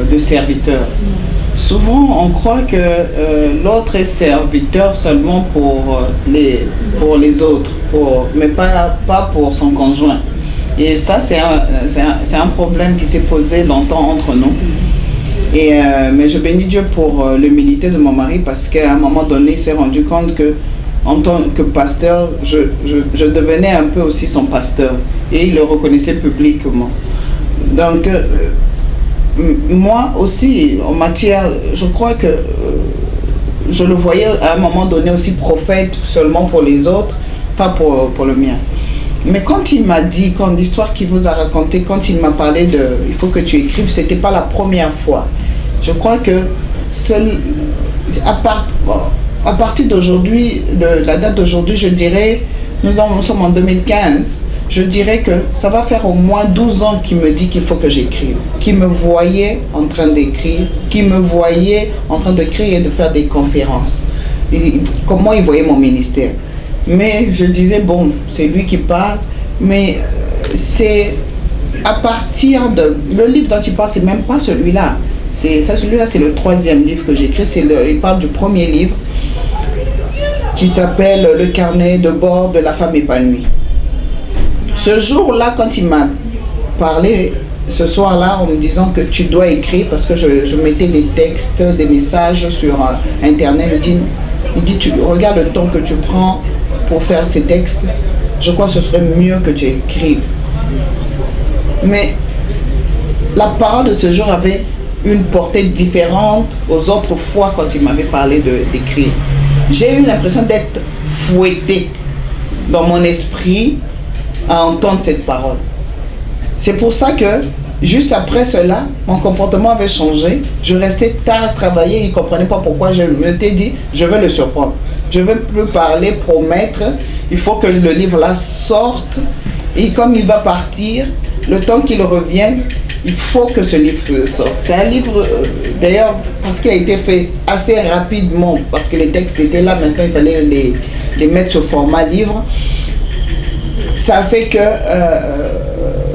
[SPEAKER 3] de serviteurs. Souvent, on croit que l'autre est serviteur seulement pour les autres, mais pas pour son conjoint. Et ça, c'est un problème qui s'est posé longtemps entre nous. Mais je bénis Dieu pour l'humilité de mon mari, parce qu'à un moment donné, il s'est rendu compte que en tant que pasteur, je devenais un peu aussi son pasteur, et il le reconnaissait publiquement. Donc, moi aussi, en matière, je crois que je le voyais à un moment donné aussi prophète seulement pour les autres, pas pour le mien. Mais quand il m'a dit, quand l'histoire qu'il vous a racontée, quand il m'a parlé de « il faut que tu écrives », c'était pas la première fois. Je crois que à partir d'aujourd'hui, de la date d'aujourd'hui, je dirais, nous sommes en 2015, je dirais que ça va faire au moins 12 ans qu'il me dit qu'il faut que j'écrive, qu'il me voyait en train d'écrire, qu'il me voyait en train d'écrire et de faire des conférences. Et comment il voyait mon ministère. Mais je disais, bon, c'est lui qui parle, mais c'est à partir de... Le livre dont il parle, c'est même pas celui-là. Celui-là, c'est le 3e livre que j'ai écrit. Il parle du premier livre qui s'appelle « Le carnet de bord de la femme épanouie ». Ce jour-là, quand il m'a parlé, ce soir-là, en me disant que tu dois écrire, parce que je mettais des textes, des messages sur Internet, il dit tu regarde le temps que tu prends pour faire ces textes, je crois que ce serait mieux que tu écrives. Mais la parole de ce jour avait une portée différente aux autres fois quand il m'avait parlé d'écrire. J'ai eu l'impression d'être fouettée dans mon esprit à entendre cette parole. C'est pour ça que, juste après cela, mon comportement avait changé. Je restais tard à travailler, il ne comprenait pas pourquoi. Je m'étais dit, je vais le surprendre. Je ne vais plus parler, promettre. Il faut que le livre-là sorte. Et comme il va partir, le temps qu'il revienne, il faut que ce livre sorte. C'est un livre, d'ailleurs, parce qu'il a été fait assez rapidement, parce que les textes étaient là, maintenant il fallait les mettre sur format livre. Ça a fait que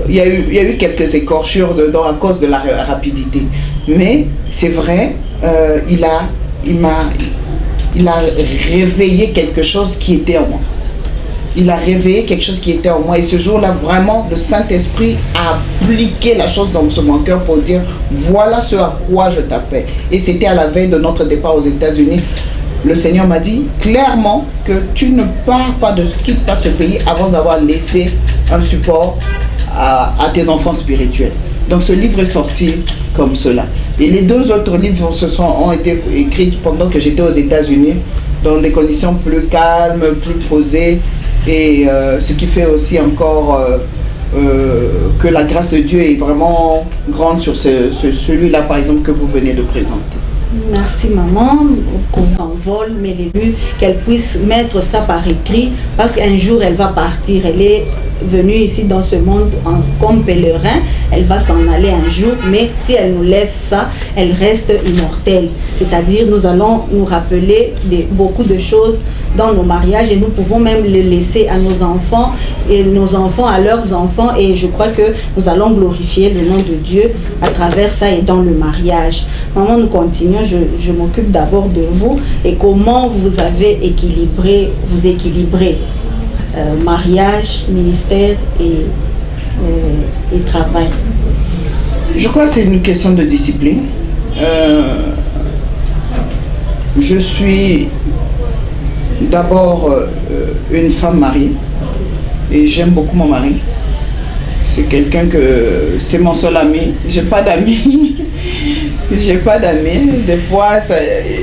[SPEAKER 3] il y a eu quelques écorchures dedans à cause de la rapidité. Mais c'est vrai, il a réveillé quelque chose qui était en moi. Il a réveillé quelque chose qui était en moi. Et ce jour-là, vraiment, le Saint-Esprit a appliqué la chose dans mon cœur pour dire, voilà ce à quoi je t'appelle. Et c'était à la veille de notre départ aux États-Unis. Le Seigneur m'a dit clairement que tu ne pars pas, quitte pas ce pays avant d'avoir laissé un support à tes enfants spirituels. Donc ce livre est sorti comme cela. Et les 2 autres livres ont été écrits pendant que j'étais aux États-Unis, dans des conditions plus calmes, plus posées. Et ce qui fait aussi encore que la grâce de Dieu est vraiment grande sur celui-là, par exemple, que vous venez de présenter.
[SPEAKER 2] Merci maman, qu'on s'envole, mais les yeux, qu'elle puisse mettre ça par écrit, parce qu'un jour elle va partir, elle est venue ici dans ce monde comme pèlerin, elle va s'en aller un jour, mais si elle nous laisse ça, elle reste immortelle. C'est-à-dire nous allons nous rappeler beaucoup de choses dans nos mariages et nous pouvons même les laisser à nos enfants et nos enfants à leurs enfants, et je crois que nous allons glorifier le nom de Dieu à travers ça et dans le mariage. Maman, nous continuons. Je m'occupe d'abord de vous et comment vous avez vous équilibrez mariage, ministère et travail.
[SPEAKER 3] Je crois que c'est une question de discipline. Je suis d'abord une femme mariée et j'aime beaucoup mon mari. C'est quelqu'un c'est mon seul ami. J'ai pas d'amis. J'ai pas d'amis. Des fois,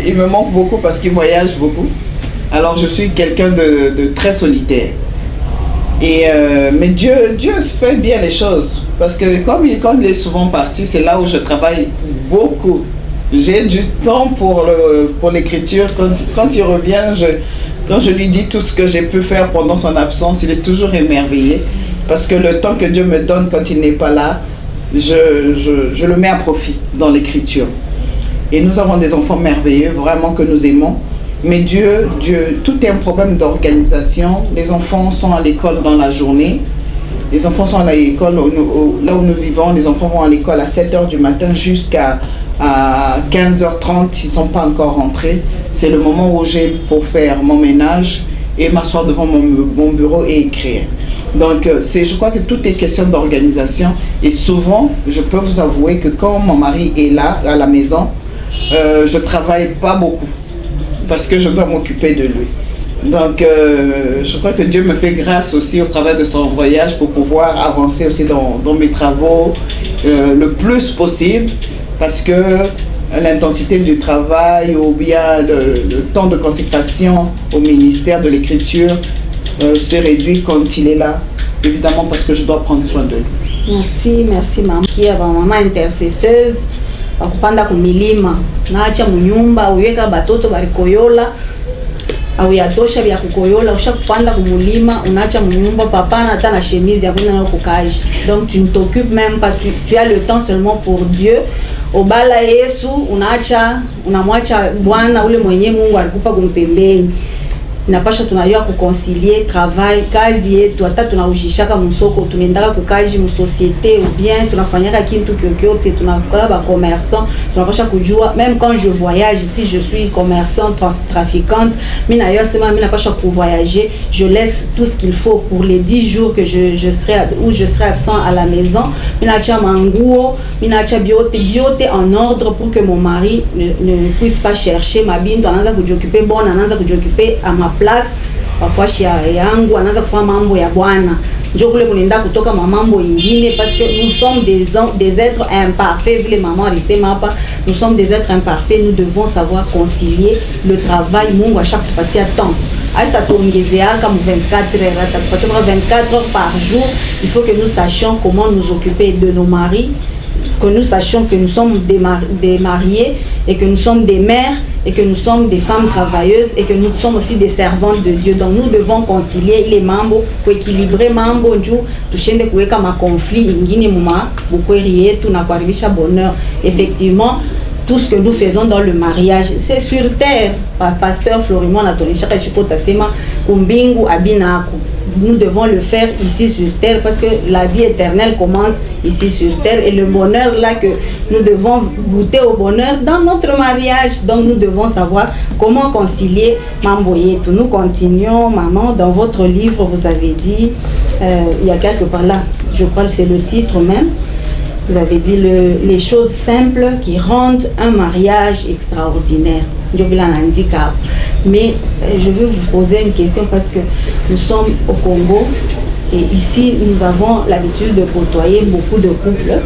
[SPEAKER 3] il me manque beaucoup parce qu'il voyage beaucoup. Alors, je suis quelqu'un de très solitaire. Mais Dieu fait bien les choses. Parce que quand il est souvent parti, c'est là où je travaille beaucoup. J'ai du temps pour l'écriture. Quand il revient, quand je lui dis tout ce que j'ai pu faire pendant son absence, il est toujours émerveillé. Parce que le temps que Dieu me donne quand il n'est pas là, je le mets à profit dans l'écriture. Et nous avons des enfants merveilleux, vraiment que nous aimons. Mais Dieu, tout est un problème d'organisation. Les enfants sont à l'école dans la journée. Les enfants sont à l'école, là où nous vivons, les enfants vont à l'école à 7h du matin jusqu'à 15h30, ils ne sont pas encore rentrés. C'est le moment où j'ai pour faire mon ménage et m'asseoir devant mon bureau et écrire. Donc, je crois que tout est question d'organisation. Et souvent, je peux vous avouer que quand mon mari est là, à la maison, je ne travaille pas beaucoup parce que je dois m'occuper de lui. Donc, je crois que Dieu me fait grâce aussi au travers de son voyage pour pouvoir avancer aussi dans mes travaux le plus possible, parce que l'intensité du travail ou bien le temps de consécration au ministère de l'écriture se réduit quand il est là, évidemment parce que je dois prendre soin de lui.
[SPEAKER 2] Merci maman. Qui est maman intercesseuse, akupanda kumilima, naacha munyumba, uweka batoto barikoyola, awiyatosha vya kukoyola, ushakupanda kumulima, unaacha munyumba, papa na hata na chemise ya kwenda nayo kukaji. Donc tu ne t'occupes même pas, tu as le temps seulement pour Dieu. Obala Yesu, unamwacha Bwana ule mwenye Mungu alikupa kumpembeni. Inapasha tunajua kuconcilier travail, kazi yetu, hata tunaujishaka msoko, tunaendaka kukaji msociété ou bien tunafanyaka kitu kyokyote, tunakuwa ba commerçant, tunapasha kujua. Même quand je voyage ici, je suis commerçant, trafiquante, mimi nayo sema mimi napasha voyager, je laisse tout ce qu'il faut pour les 10 jours que je serai absent à la maison. Mimi naacha manguo, mimi naacha biote en ordre pour que mon mari ne puisse pas chercher mabindo, anaanza kujiokuper bon, anaanza kujiokuper à ma place. Parfois shia yangu anaanza kufanya mambo ya Bwana, njoo kule kunaenda kutoka mambo ingine, parce que nous sommes des êtres imparfaits. Vile maman alisema hapa, nous sommes des êtres imparfaits, nous devons savoir concilier le travail. Mungu ashakupatia temps, acha tuongezeaka mu 24 heures, atakupatia 24 heures par jour. Il faut que nous sachions comment nous occuper de nos maris, que nous sachions que nous sommes des mariés et que nous sommes des mères et que nous sommes des femmes travailleuses et que nous sommes aussi des servantes de Dieu. Donc nous devons concilier les mambo, équilibrer mambo njoo tushende kuweka ma conflit ingine muma bukweri yetu na kuaribisha bonheur. Effectivement, tout ce que nous faisons dans le mariage, c'est sur terre. Pasteur Florimon Atonisha Shikota Sema kumbingu abinako. Nous devons le faire ici sur terre, parce que la vie éternelle commence ici sur terre, et le bonheur là que nous devons goûter au bonheur dans notre mariage. Donc nous devons savoir comment concilier mamboye. Nous continuons, maman, dans votre livre vous avez dit, il y a quelque part là, je crois que c'est le titre même, vous avez dit les choses simples qui rendent un mariage extraordinaire. Je vais handicap. Mais je veux vous poser une question, parce que nous sommes au Congo et ici nous avons l'habitude de côtoyer beaucoup de couples.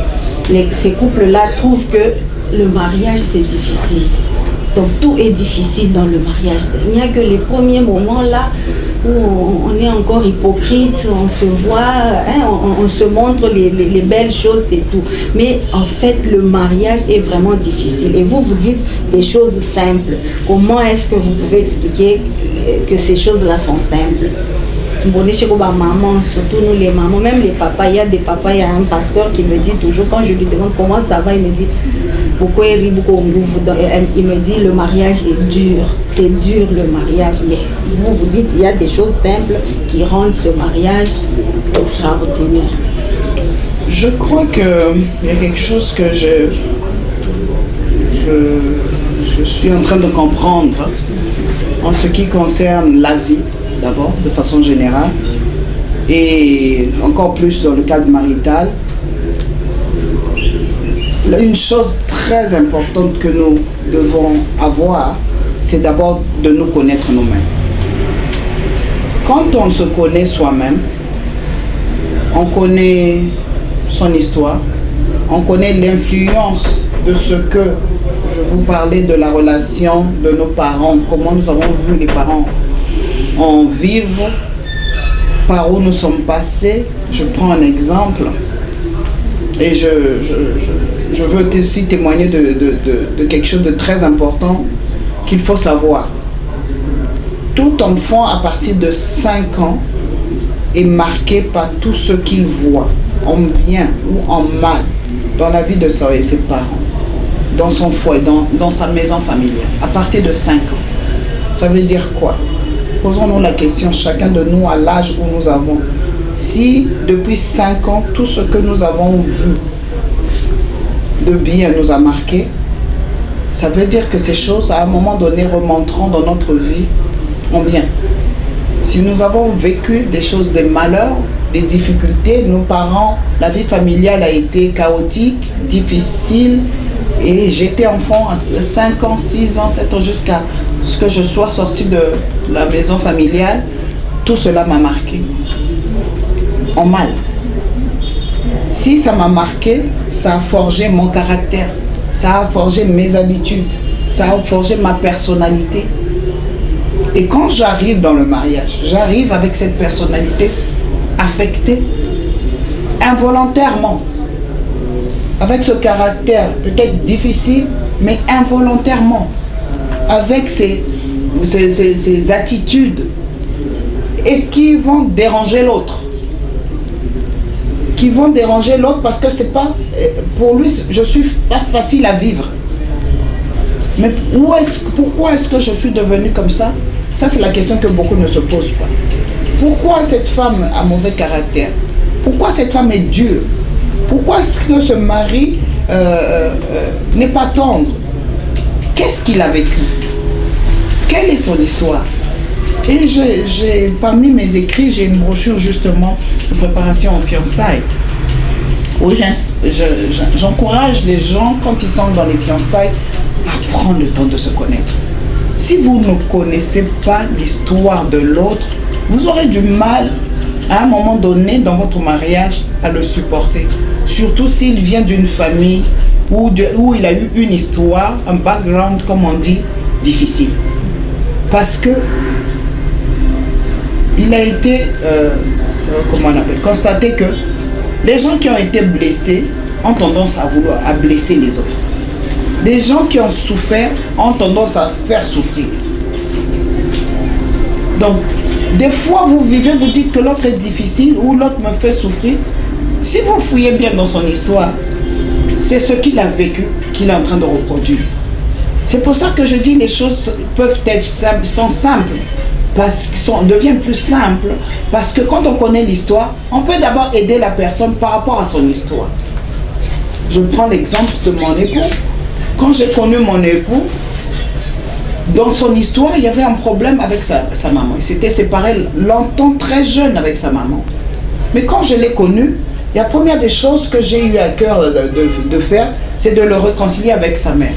[SPEAKER 2] Ces couples-là trouvent que le mariage c'est difficile. Donc tout est difficile dans le mariage. Il n'y a que les premiers moments là où on est encore hypocrite, on se voit, hein, on se montre les belles choses, c'est tout. Mais en fait, le mariage est vraiment difficile. Et vous dites des choses simples. Comment est-ce que vous pouvez expliquer que ces choses-là sont simples? Maman, surtout nous les mamans, même les papas, il y a des papas, il y a un pasteur qui me dit toujours, quand je lui demande comment ça va, il me dit, il me dit le mariage est dur, c'est dur le mariage, mais vous dites il y a des choses simples qui rendent ce mariage extraordinaire.
[SPEAKER 3] Je crois qu'il y a quelque chose que je suis en train de comprendre en ce qui concerne la vie, d'abord, de façon générale, et encore plus dans le cadre marital. Une chose très importante que nous devons avoir, c'est d'abord de nous connaître nous-mêmes. Quand on se connaît soi-même, on connaît son histoire, on connaît l'influence de ce que, je vous parlais de la relation de nos parents, comment nous avons vu les parents en vivre, par où nous sommes passés. Je prends un exemple et je veux aussi témoigner de quelque chose de très important qu'il faut savoir. Tout enfant à partir de 5 ans est marqué par tout ce qu'il voit, en bien ou en mal, dans la vie de ses parents, dans son foyer, dans sa maison familiale, à partir de 5 ans. Ça veut dire quoi? Posons-nous la question, chacun de nous, à l'âge où nous avons. Si depuis 5 ans, tout ce que nous avons vu de bien nous a marqué, ça veut dire que ces choses, à un moment donné, remonteront dans notre vie en bien. Si nous avons vécu des choses, des malheurs, des difficultés, nos parents, la vie familiale a été chaotique, difficile, et j'étais enfant à 5 ans, 6 ans, 7 ans, jusqu'à ce que je sois sorti de la maison familiale, tout cela m'a marqué, en mal. Si ça m'a marqué, ça a forgé mon caractère, ça a forgé mes habitudes, ça a forgé ma personnalité. Et quand j'arrive dans le mariage, j'arrive avec cette personnalité affectée, involontairement, avec ce caractère peut-être difficile, mais involontairement, avec ces attitudes, et qui vont déranger l'autre. Qui vont déranger l'autre parce que c'est pas, pour lui, je suis pas facile à vivre. Mais pourquoi est-ce que je suis devenue comme ça? Ça, c'est la question que beaucoup ne se posent pas. Pourquoi cette femme a mauvais caractère? Pourquoi cette femme est dure? Pourquoi est-ce que ce mari n'est pas tendre? Qu'est-ce qu'il a vécu? Quelle est son histoire? Et parmi mes écrits, j'ai une brochure justement de préparation aux fiançailles, où j'encourage les gens, quand ils sont dans les fiançailles, à prendre le temps de se connaître. Si vous ne connaissez pas l'histoire de l'autre, vous aurez du mal à un moment donné dans votre mariage à le supporter. Surtout s'il vient d'une famille où il a eu une histoire, un background, comme on dit, difficile. Parce que il a été, constaté que les gens qui ont été blessés ont tendance à blesser les autres. Les gens qui ont souffert ont tendance à faire souffrir. Donc, des fois, vous vivez, vous dites que l'autre est difficile ou l'autre me fait souffrir. Si vous fouillez bien dans son histoire, c'est ce qu'il a vécu qu'il est en train de reproduire. C'est pour ça que je dis les choses sont simples, deviennent plus simples, parce que quand on connaît l'histoire, on peut d'abord aider la personne par rapport à son histoire. Je prends l'exemple de mon époux. Quand j'ai connu mon époux, dans son histoire, il y avait un problème avec sa maman. Il s'était séparé longtemps, très jeune avec sa maman. Mais quand je l'ai connu, la première des choses que j'ai eu à cœur de faire, c'est de le réconcilier avec sa mère.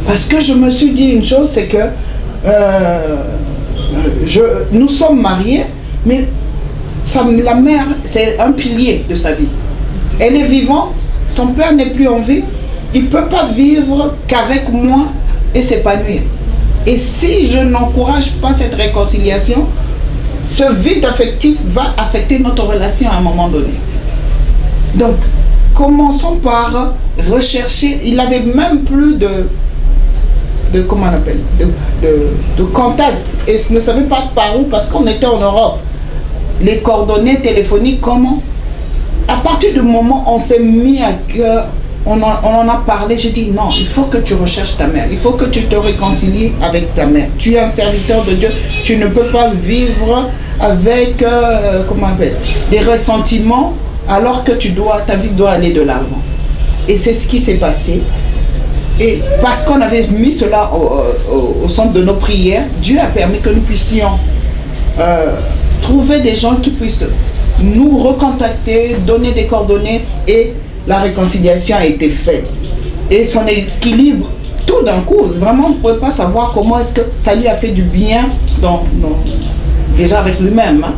[SPEAKER 3] Parce que je me suis dit une chose, c'est que nous sommes mariés, mais la mère, c'est un pilier de sa vie. Elle est vivante, son père n'est plus en vie, il ne peut pas vivre qu'avec moi et s'épanouir. Et si je n'encourage pas cette réconciliation, ce vide affectif va affecter notre relation à un moment donné. Donc, commençons par rechercher. Il n'avait même plus de contact et ne savait pas par où, parce qu'on était en Europe. Les coordonnées téléphoniques, comment? À partir du moment où on s'est mis à cœur, on en a parlé, j'ai dit non, il faut que tu recherches ta mère, il faut que tu te réconcilies avec ta mère. Tu es un serviteur de Dieu, tu ne peux pas vivre avec des ressentiments alors que ta vie doit aller de l'avant. Et c'est ce qui s'est passé. Et parce qu'on avait mis cela au centre de nos prières, Dieu a permis que nous puissions trouver des gens qui puissent nous recontacter, donner des coordonnées, et la réconciliation a été faite. Et son équilibre, tout d'un coup, vraiment, on ne pouvait pas savoir comment est-ce que ça lui a fait du bien, déjà avec lui-même, hein,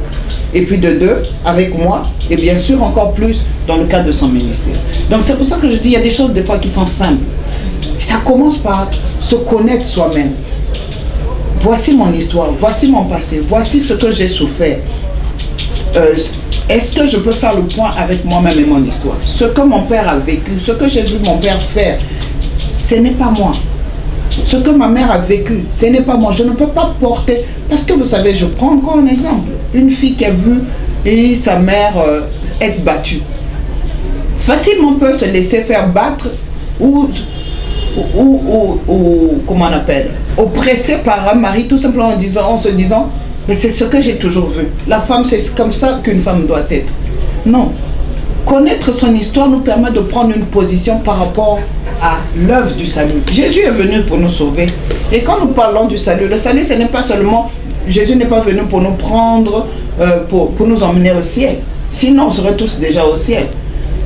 [SPEAKER 3] et puis de deux, avec moi, et bien sûr encore plus dans le cadre de son ministère. Donc c'est pour ça que je dis, il y a des choses des fois qui sont simples. Ça commence par se connaître soi-même. Voici mon histoire, voici mon passé, voici ce que j'ai souffert. Est-ce que je peux faire le point avec moi-même et mon histoire? Ce que mon père a vécu, ce que j'ai vu mon père faire, ce n'est pas moi. Ce que ma mère a vécu, ce n'est pas moi. Je ne peux pas porter... Parce que vous savez, je prends encore un exemple. Une fille qui a vu sa mère être battue. Facilement peut se laisser faire battre ou comment on appelle, oppressée par un mari, tout simplement en se disant, Mais c'est ce que j'ai toujours vu. La femme, c'est comme ça qu'une femme doit être. Non. Connaître son histoire nous permet de prendre une position par rapport à l'œuvre du salut. Jésus est venu pour nous sauver. Et quand nous parlons du salut, le salut, ce n'est pas seulement... Jésus n'est pas venu pour nous prendre, pour nous emmener au ciel. Sinon, on serait tous déjà au ciel.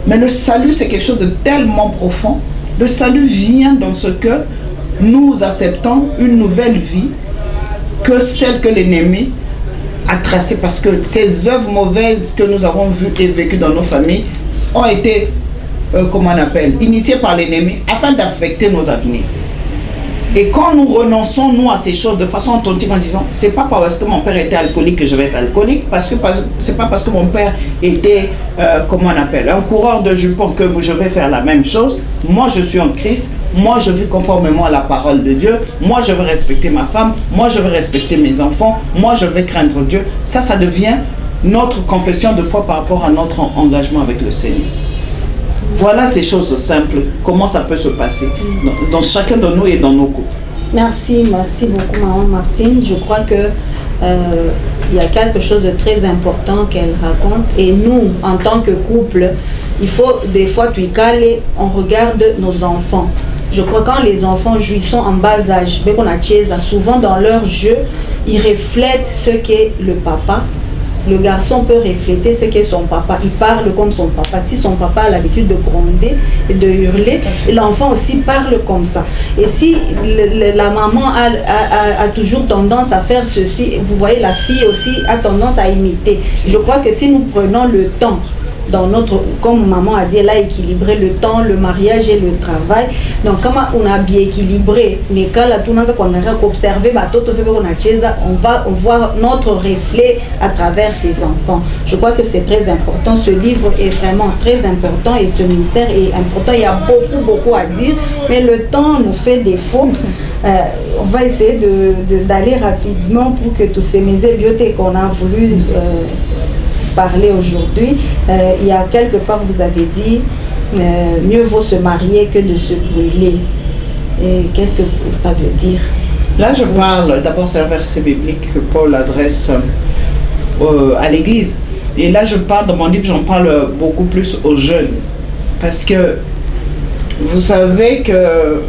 [SPEAKER 3] Mais le salut, c'est quelque chose de tellement profond. Le salut vient dans ce que nous acceptons une nouvelle vie que celle que l'ennemi a tracée. Parce que ces œuvres mauvaises que nous avons vues et vécues dans nos familles ont été, initiées par l'ennemi afin d'affecter nos avenirs. Et quand nous renonçons, nous, à ces choses de façon authentique en disant, c'est pas parce que mon père était alcoolique que je vais être alcoolique, c'est pas parce que mon père était, un coureur de jupons que je vais faire la même chose. Moi, je suis en Christ, moi, je vis conformément à la parole de Dieu, moi, je veux respecter ma femme, moi, je veux respecter mes enfants, moi, je vais craindre Dieu. Ça devient notre confession de foi par rapport à notre engagement avec le Seigneur. Voilà ces choses simples, comment ça peut se passer dans chacun de nous et dans nos couples.
[SPEAKER 2] Merci beaucoup Maman Martine. Je crois que il y a quelque chose de très important qu'elle raconte. Et nous, en tant que couple, il faut des fois on regarde nos enfants. Je crois que quand les enfants jouissent en bas âge, souvent dans leur jeu, ils reflètent ce qu'est le papa. Le garçon peut refléter ce qu'est son papa. Il parle comme son papa. Si son papa a l'habitude de gronder et de hurler, l'enfant aussi parle comme ça. Et si la maman a toujours tendance à faire ceci, vous voyez, la fille aussi a tendance à imiter. Je crois que si nous prenons le temps, comme maman a dit, elle a équilibré le temps, le mariage et le travail. Donc, comment on a bien équilibré, mais quand on a observé, on va voir notre reflet à travers ses enfants. Je crois que c'est très important. Ce livre est vraiment très important et ce ministère est important. Il y a beaucoup à dire, mais le temps nous fait défaut. On va essayer d'aller rapidement pour que tous ces biothèques qu'on a voulu parler aujourd'hui. Il y a quelque part, vous avez dit, mieux vaut se marier que de se brûler. Et qu'est-ce que ça veut dire?
[SPEAKER 3] Là, je parle, d'abord c'est un verset biblique que Paul adresse à l'église. Et là, je parle, dans mon livre, j'en parle beaucoup plus aux jeunes. Parce que vous savez que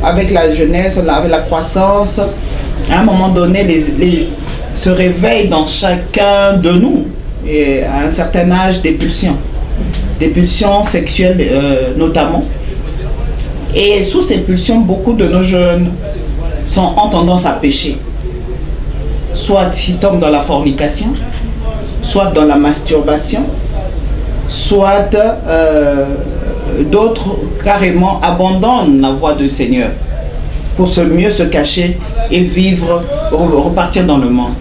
[SPEAKER 3] avec la jeunesse, avec la croissance, à un moment donné, se réveillent dans chacun de nous, et à un certain âge, des pulsions sexuelles notamment. Et sous ces pulsions, beaucoup de nos jeunes ont tendance à pécher. Soit ils tombent dans la fornication, soit dans la masturbation, soit d'autres carrément abandonnent la voie du Seigneur pour mieux se cacher et vivre, repartir dans le monde.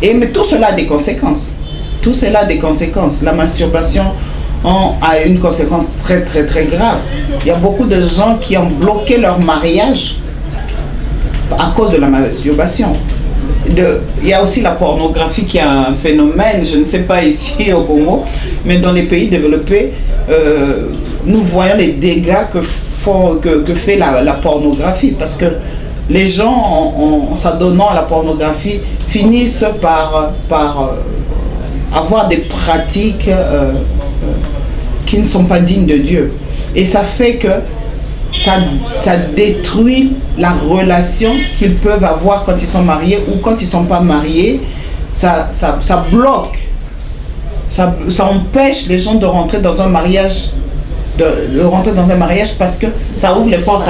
[SPEAKER 3] Mais tout cela a des conséquences. Tout cela a des conséquences. La masturbation a une conséquence très grave. Il y a beaucoup de gens qui ont bloqué leur mariage à cause de la masturbation. Il y a aussi la pornographie qui est un phénomène, je ne sais pas ici au Congo, mais dans les pays développés, nous voyons les dégâts que fait la pornographie, parce que les gens, en s'adonnant à la pornographie, finissent par avoir des pratiques qui ne sont pas dignes de Dieu. Et ça fait que ça détruit la relation qu'ils peuvent avoir quand ils sont mariés ou quand ils ne sont pas mariés. Ça bloque, ça empêche les gens de rentrer dans un mariage. De rentrer dans un mariage parce que ça ouvre les portes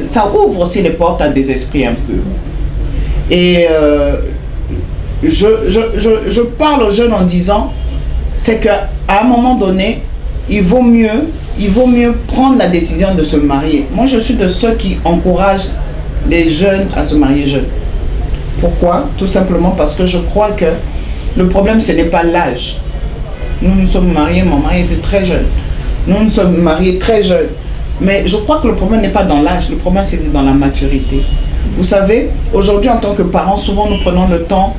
[SPEAKER 3] ça ouvre aussi les portes à des esprits impurs. Et je parle aux jeunes en disant, c'est qu'à un moment donné, il vaut mieux prendre la décision de se marier. Moi, je suis de ceux qui encouragent les jeunes à se marier jeunes. Pourquoi? Tout simplement parce que je crois que le problème, ce n'est pas l'âge. Nous sommes mariés, mon mari était très jeune. Nous nous sommes mariés très jeunes. Mais je crois que le problème n'est pas dans l'âge, le problème c'est dans la maturité. Vous savez, aujourd'hui en tant que parents, souvent nous prenons le temps,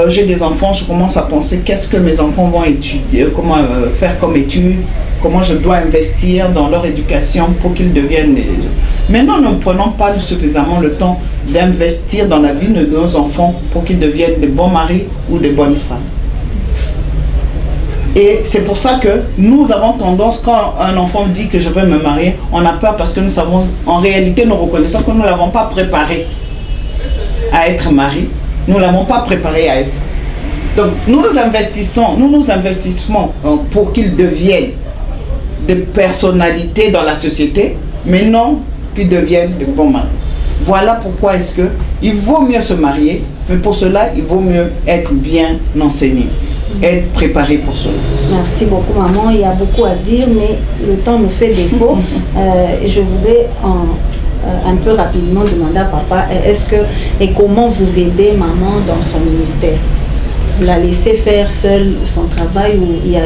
[SPEAKER 3] j'ai des enfants, je commence à penser qu'est-ce que mes enfants vont étudier, comment faire comme études, comment je dois investir dans leur éducation pour qu'ils deviennent... Mais nous ne prenons pas suffisamment le temps d'investir dans la vie de nos enfants pour qu'ils deviennent de bons maris ou de bonnes femmes. Et c'est pour ça que nous avons tendance, quand un enfant dit que je veux me marier, on a peur parce que nous savons, en réalité, nous reconnaissons que nous ne l'avons pas préparé à être mari. Nous ne l'avons pas préparé à être. Donc nous nous investissons pour qu'ils deviennent des personnalités dans la société, mais non qu'ils deviennent de bons maris. Voilà pourquoi est-ce que il vaut mieux se marier, mais pour cela, il vaut mieux être bien enseigné, être préparé pour cela.
[SPEAKER 2] Merci beaucoup, maman. Il y a beaucoup à dire, mais le temps nous fait défaut. Je voudrais un peu rapidement demander à papa, et comment vous aidez maman dans son ministère? Vous la laissez faire seule son travail, ou il y a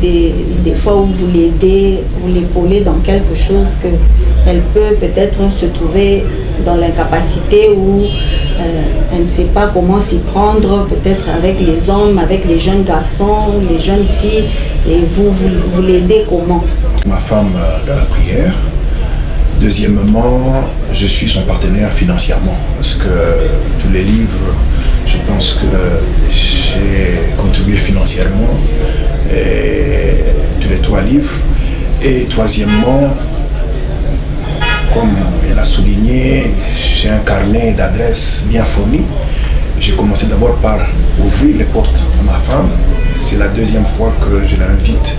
[SPEAKER 2] des fois où vous l'aidez, vous l'épaulez dans quelque chose qu'elle peut peut-être se trouver dans l'incapacité, ou elle ne sait pas comment s'y prendre, peut-être avec les hommes, avec les jeunes garçons, les jeunes filles, et vous l'aidez comment?
[SPEAKER 4] Ma femme dans la prière. Deuxièmement, je suis son partenaire financièrement, parce que tous les livres, je pense que j'ai contribué financièrement, et tous les 3 livres. Et troisièmement, comme elle a souligné, j'ai un carnet d'adresses bien fourni. J'ai commencé d'abord par ouvrir les portes à ma femme. C'est la deuxième fois que je l'invite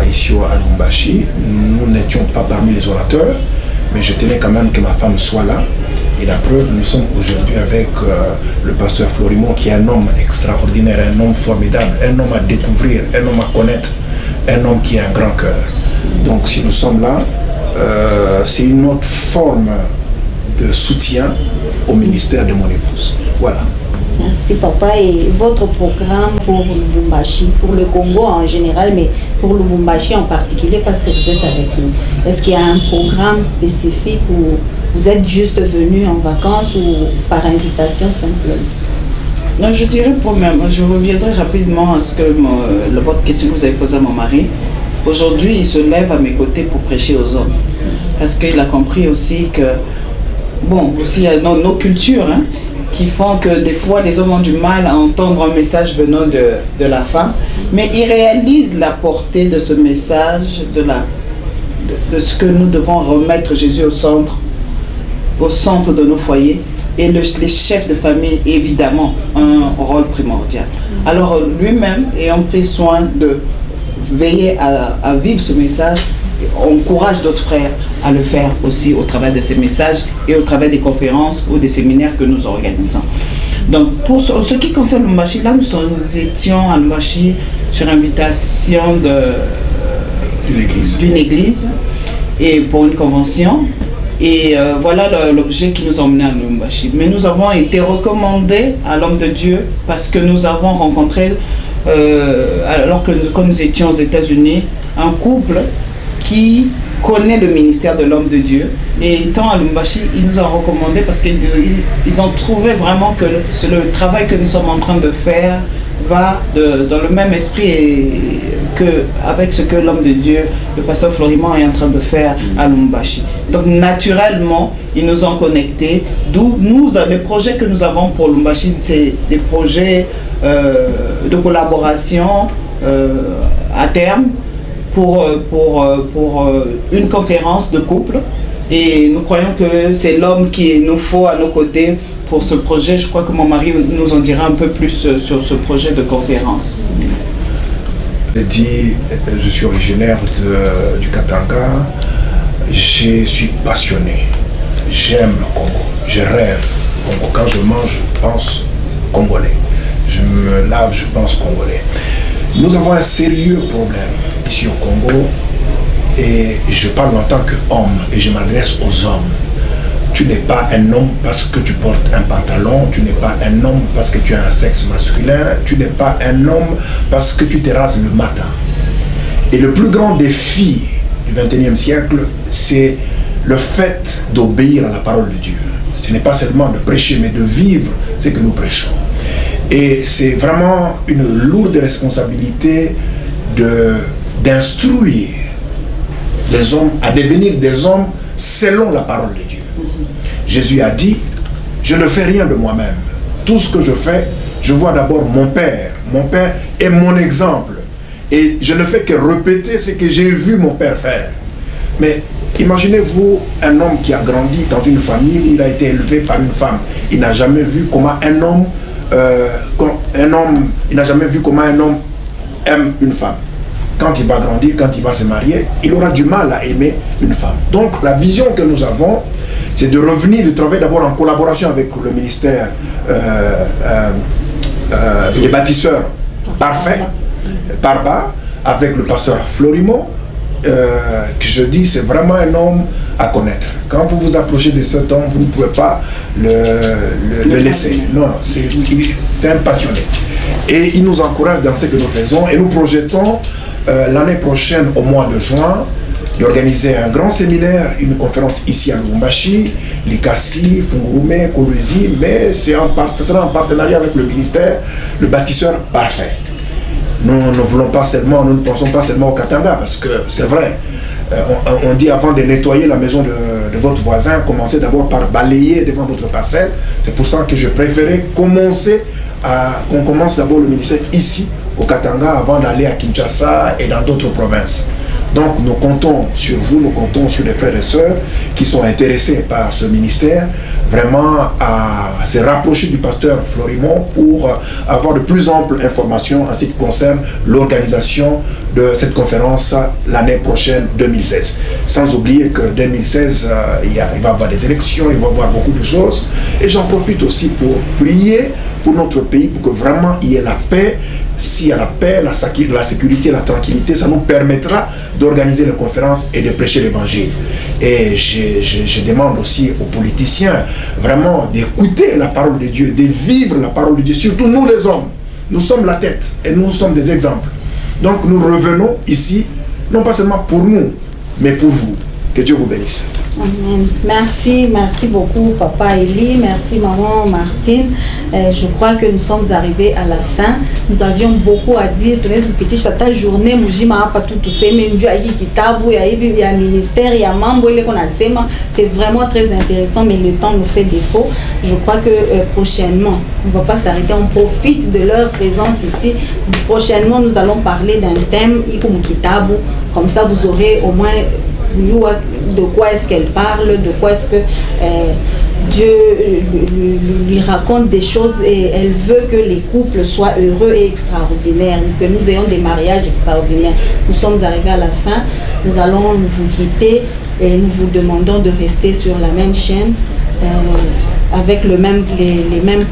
[SPEAKER 4] ici à Lubumbashi. Nous n'étions pas parmi les orateurs, mais je tenais quand même que ma femme soit là. Et la preuve, nous sommes aujourd'hui avec le pasteur Florimond, qui est un homme extraordinaire, un homme formidable, un homme à découvrir, un homme à connaître, un homme qui a un grand cœur. Donc si nous sommes là, c'est une autre forme de soutien au ministère de mon épouse. Voilà.
[SPEAKER 2] Merci papa. Et votre programme pour Lubumbashi, pour le Congo en général, mais pour Lubumbashi en particulier, parce que vous êtes avec nous, est-ce qu'il y a un programme spécifique où vous êtes juste venu en vacances ou par invitation simplement?
[SPEAKER 3] Non, je dirais pour même, je reviendrai rapidement à ce que votre question que vous avez posée à mon mari. Aujourd'hui, il se lève à mes côtés pour prêcher aux hommes. Parce qu'il a compris aussi que, bon, aussi il y a nos cultures, hein, qui font que des fois les hommes ont du mal à entendre un message venant de la femme, mais ils réalisent la portée de ce message, de ce que nous devons remettre Jésus au centre de nos foyers, et les chefs de famille, évidemment, ont un rôle primordial. Alors lui-même, ayant pris soin de veiller à vivre ce message, encourage d'autres frères à le faire aussi au travers de ces messages et au travers des conférences ou des séminaires que nous organisons. Donc pour ce qui concerne Lubumbashi, là nous étions à Lubumbashi sur invitation d'une église et pour une convention, et voilà l'objet qui nous a emmenés à Lubumbashi. Mais nous avons été recommandés à l'homme de Dieu parce que nous avons rencontré, alors que quand nous étions aux États-Unis, un couple qui connaît le ministère de l'homme de Dieu, et étant à Lubumbashi, ils nous ont recommandé parce qu'ils ont trouvé vraiment que le travail que nous sommes en train de faire va dans le même esprit avec ce que l'homme de Dieu, le pasteur Florimond, est en train de faire à Lubumbashi. Donc naturellement, ils nous ont connectés, d'où les projets que nous avons pour Lubumbashi, c'est des projets de collaboration à terme, pour une conférence de couple, et nous croyons que c'est l'homme qu'il nous faut à nos côtés pour ce projet. Je crois que mon mari nous en dira un peu plus sur ce projet de conférence.
[SPEAKER 4] Je suis originaire du Katanga, je suis passionné, j'aime le Congo, je rêve Congo. Quand je mange, je pense congolais, je me lave, je pense congolais. Nous avons un sérieux problème ici au Congo, et je parle en tant qu'homme et je m'adresse aux hommes. Tu n'es pas un homme parce que tu portes un pantalon, tu n'es pas un homme parce que tu as un sexe masculin, tu n'es pas un homme parce que tu te rases le matin. Et le plus grand défi du XXIe siècle, c'est le fait d'obéir à la parole de Dieu. Ce n'est pas seulement de prêcher, mais de vivre ce que nous prêchons. Et c'est vraiment une lourde responsabilité de d'instruire les hommes à devenir des hommes selon la parole de Dieu. Jésus a dit, je ne fais rien de moi-même. Tout ce que je fais, je vois d'abord mon Père. Mon Père est mon exemple. Et je ne fais que répéter ce que j'ai vu mon Père faire. Mais imaginez-vous un homme qui a grandi dans une famille où il a été élevé par une femme. Il n'a jamais vu comment un homme aime une femme. Quand il va grandir, quand il va se marier, il aura du mal à aimer une femme. Donc la vision que nous avons, c'est de revenir, de travailler d'abord en collaboration avec le ministère des bâtisseurs parfaits, Parba, avec le pasteur Florimond, que je dis, c'est vraiment un homme à connaître. Quand vous vous approchez de cet homme, vous ne pouvez pas le laisser. Non, c'est un passionné. Et il nous encourage dans ce que nous faisons. Et nous projetons l'année prochaine, au mois de juin, d'organiser un grand séminaire, une conférence ici à Lubumbashi, Likasi, Fungurume, Kolwezi, mais ce sera en partenariat avec le ministère, le bâtisseur parfait. Nous ne pensons pas seulement au Katanga, parce que c'est vrai, on dit avant de nettoyer la maison de votre voisin, commencez d'abord par balayer devant votre parcelle. C'est pour ça que je préférais qu'on commence d'abord le ministère ici, au Katanga, avant d'aller à Kinshasa et dans d'autres provinces. Donc nous comptons sur vous, nous comptons sur les frères et sœurs qui sont intéressés par ce ministère, vraiment à se rapprocher du pasteur Florimond pour avoir de plus amples informations en ce qui concerne l'organisation de cette conférence l'année prochaine 2016. Sans oublier que 2016, il va y avoir des élections, il va y avoir beaucoup de choses. Et j'en profite aussi pour prier pour notre pays, pour que vraiment il y ait la paix. S'il y a la paix, la sécurité, la tranquillité, ça nous permettra d'organiser les conférences et de prêcher l'évangile. Et je demande aussi aux politiciens vraiment d'écouter la parole de Dieu, de vivre la parole de Dieu, surtout nous les hommes. Nous sommes la tête et nous sommes des exemples. Donc nous revenons ici, non pas seulement pour nous, mais pour vous. Que Dieu vous bénisse.
[SPEAKER 2] Amen. Merci beaucoup Papa Eli, merci Maman Martine. Je crois que nous sommes arrivés à la fin. Nous avions beaucoup à dire. Petit chata journée, c'est vraiment très intéressant, mais le temps nous fait défaut. Je crois que prochainement, on ne va pas s'arrêter. On profite de leur présence ici. Prochainement, nous allons parler d'un thème, comme ça vous aurez au moins de quoi est-ce qu'elle parle, de quoi est-ce que Dieu lui raconte des choses, et elle veut que les couples soient heureux et extraordinaires, que nous ayons des mariages extraordinaires. Nous sommes arrivés à la fin, nous allons vous quitter et nous vous demandons de rester sur la même chaîne avec les mêmes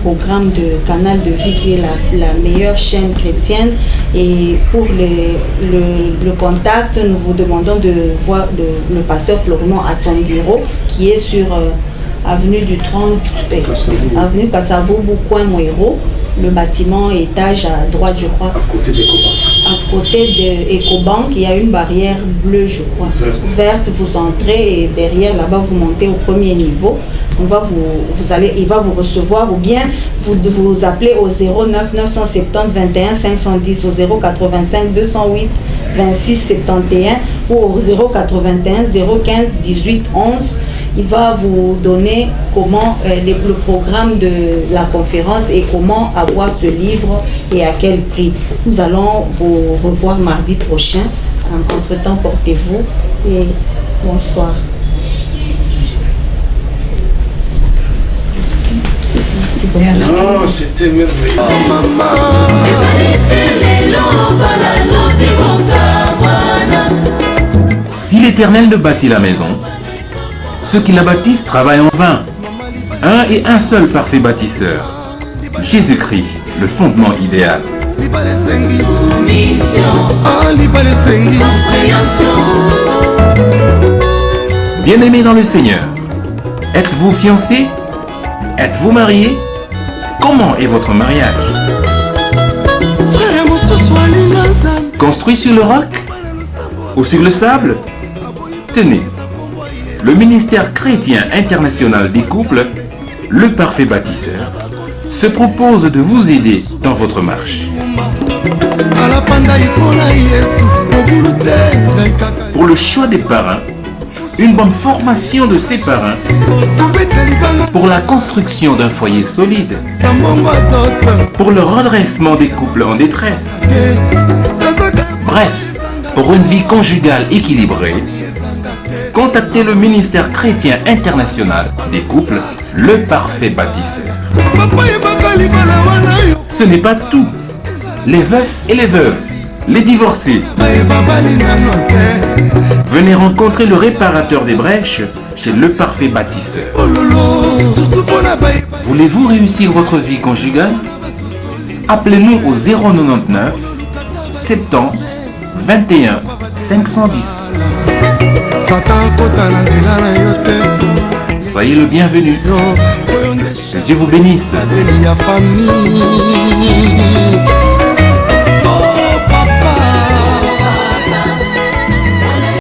[SPEAKER 2] programmes de Canal de Vie, qui est la meilleure chaîne chrétienne. Et pour le contact, nous vous demandons de voir le pasteur Florimond à son bureau, qui est sur avenue du 30, avenue Kassavoubou, coin Moiro, le bâtiment étage à droite, je crois.
[SPEAKER 5] À côté d'Ecobank. À côté
[SPEAKER 2] d'Ecobank, il y a une barrière bleue, je crois. Verte, vous entrez et derrière, là-bas, vous montez au premier niveau. Il va vous recevoir, ou bien vous appelez au 09 970 21 510, au 085 208 26 71 ou au 081 015 18 11. Il va vous donner comment le programme de la conférence et comment avoir ce livre et à quel prix. Nous allons vous revoir mardi prochain. Entre-temps, portez-vous et bonsoir. Merci beaucoup.
[SPEAKER 5] Non, c'était merveilleux.
[SPEAKER 1] Si l'Éternel ne bâtit la maison, ceux qui la bâtissent travaillent en vain. Un et un seul parfait bâtisseur, Jésus-Christ, le fondement idéal. Bien-aimés dans le Seigneur, êtes-vous fiancés? Êtes-vous mariés? Comment est votre mariage? Construit sur le roc ou sur le sable? Tenez, le ministère chrétien international des couples, le parfait bâtisseur, se propose de vous aider dans votre marche. Pour le choix des parrains, une bonne formation de ces parrains. Pour la construction d'un foyer solide. Pour le redressement des couples en détresse. Bref, pour une vie conjugale équilibrée, contactez le ministère chrétien international des couples, le parfait bâtisseur. Ce n'est pas tout. Les veufs et les veuves, les divorcés. Venez rencontrer le réparateur des brèches chez le parfait bâtisseur. Voulez-vous réussir votre vie conjugale? Appelez-nous au 099 70 21 510. Soyez le bienvenu. Que Dieu vous bénisse.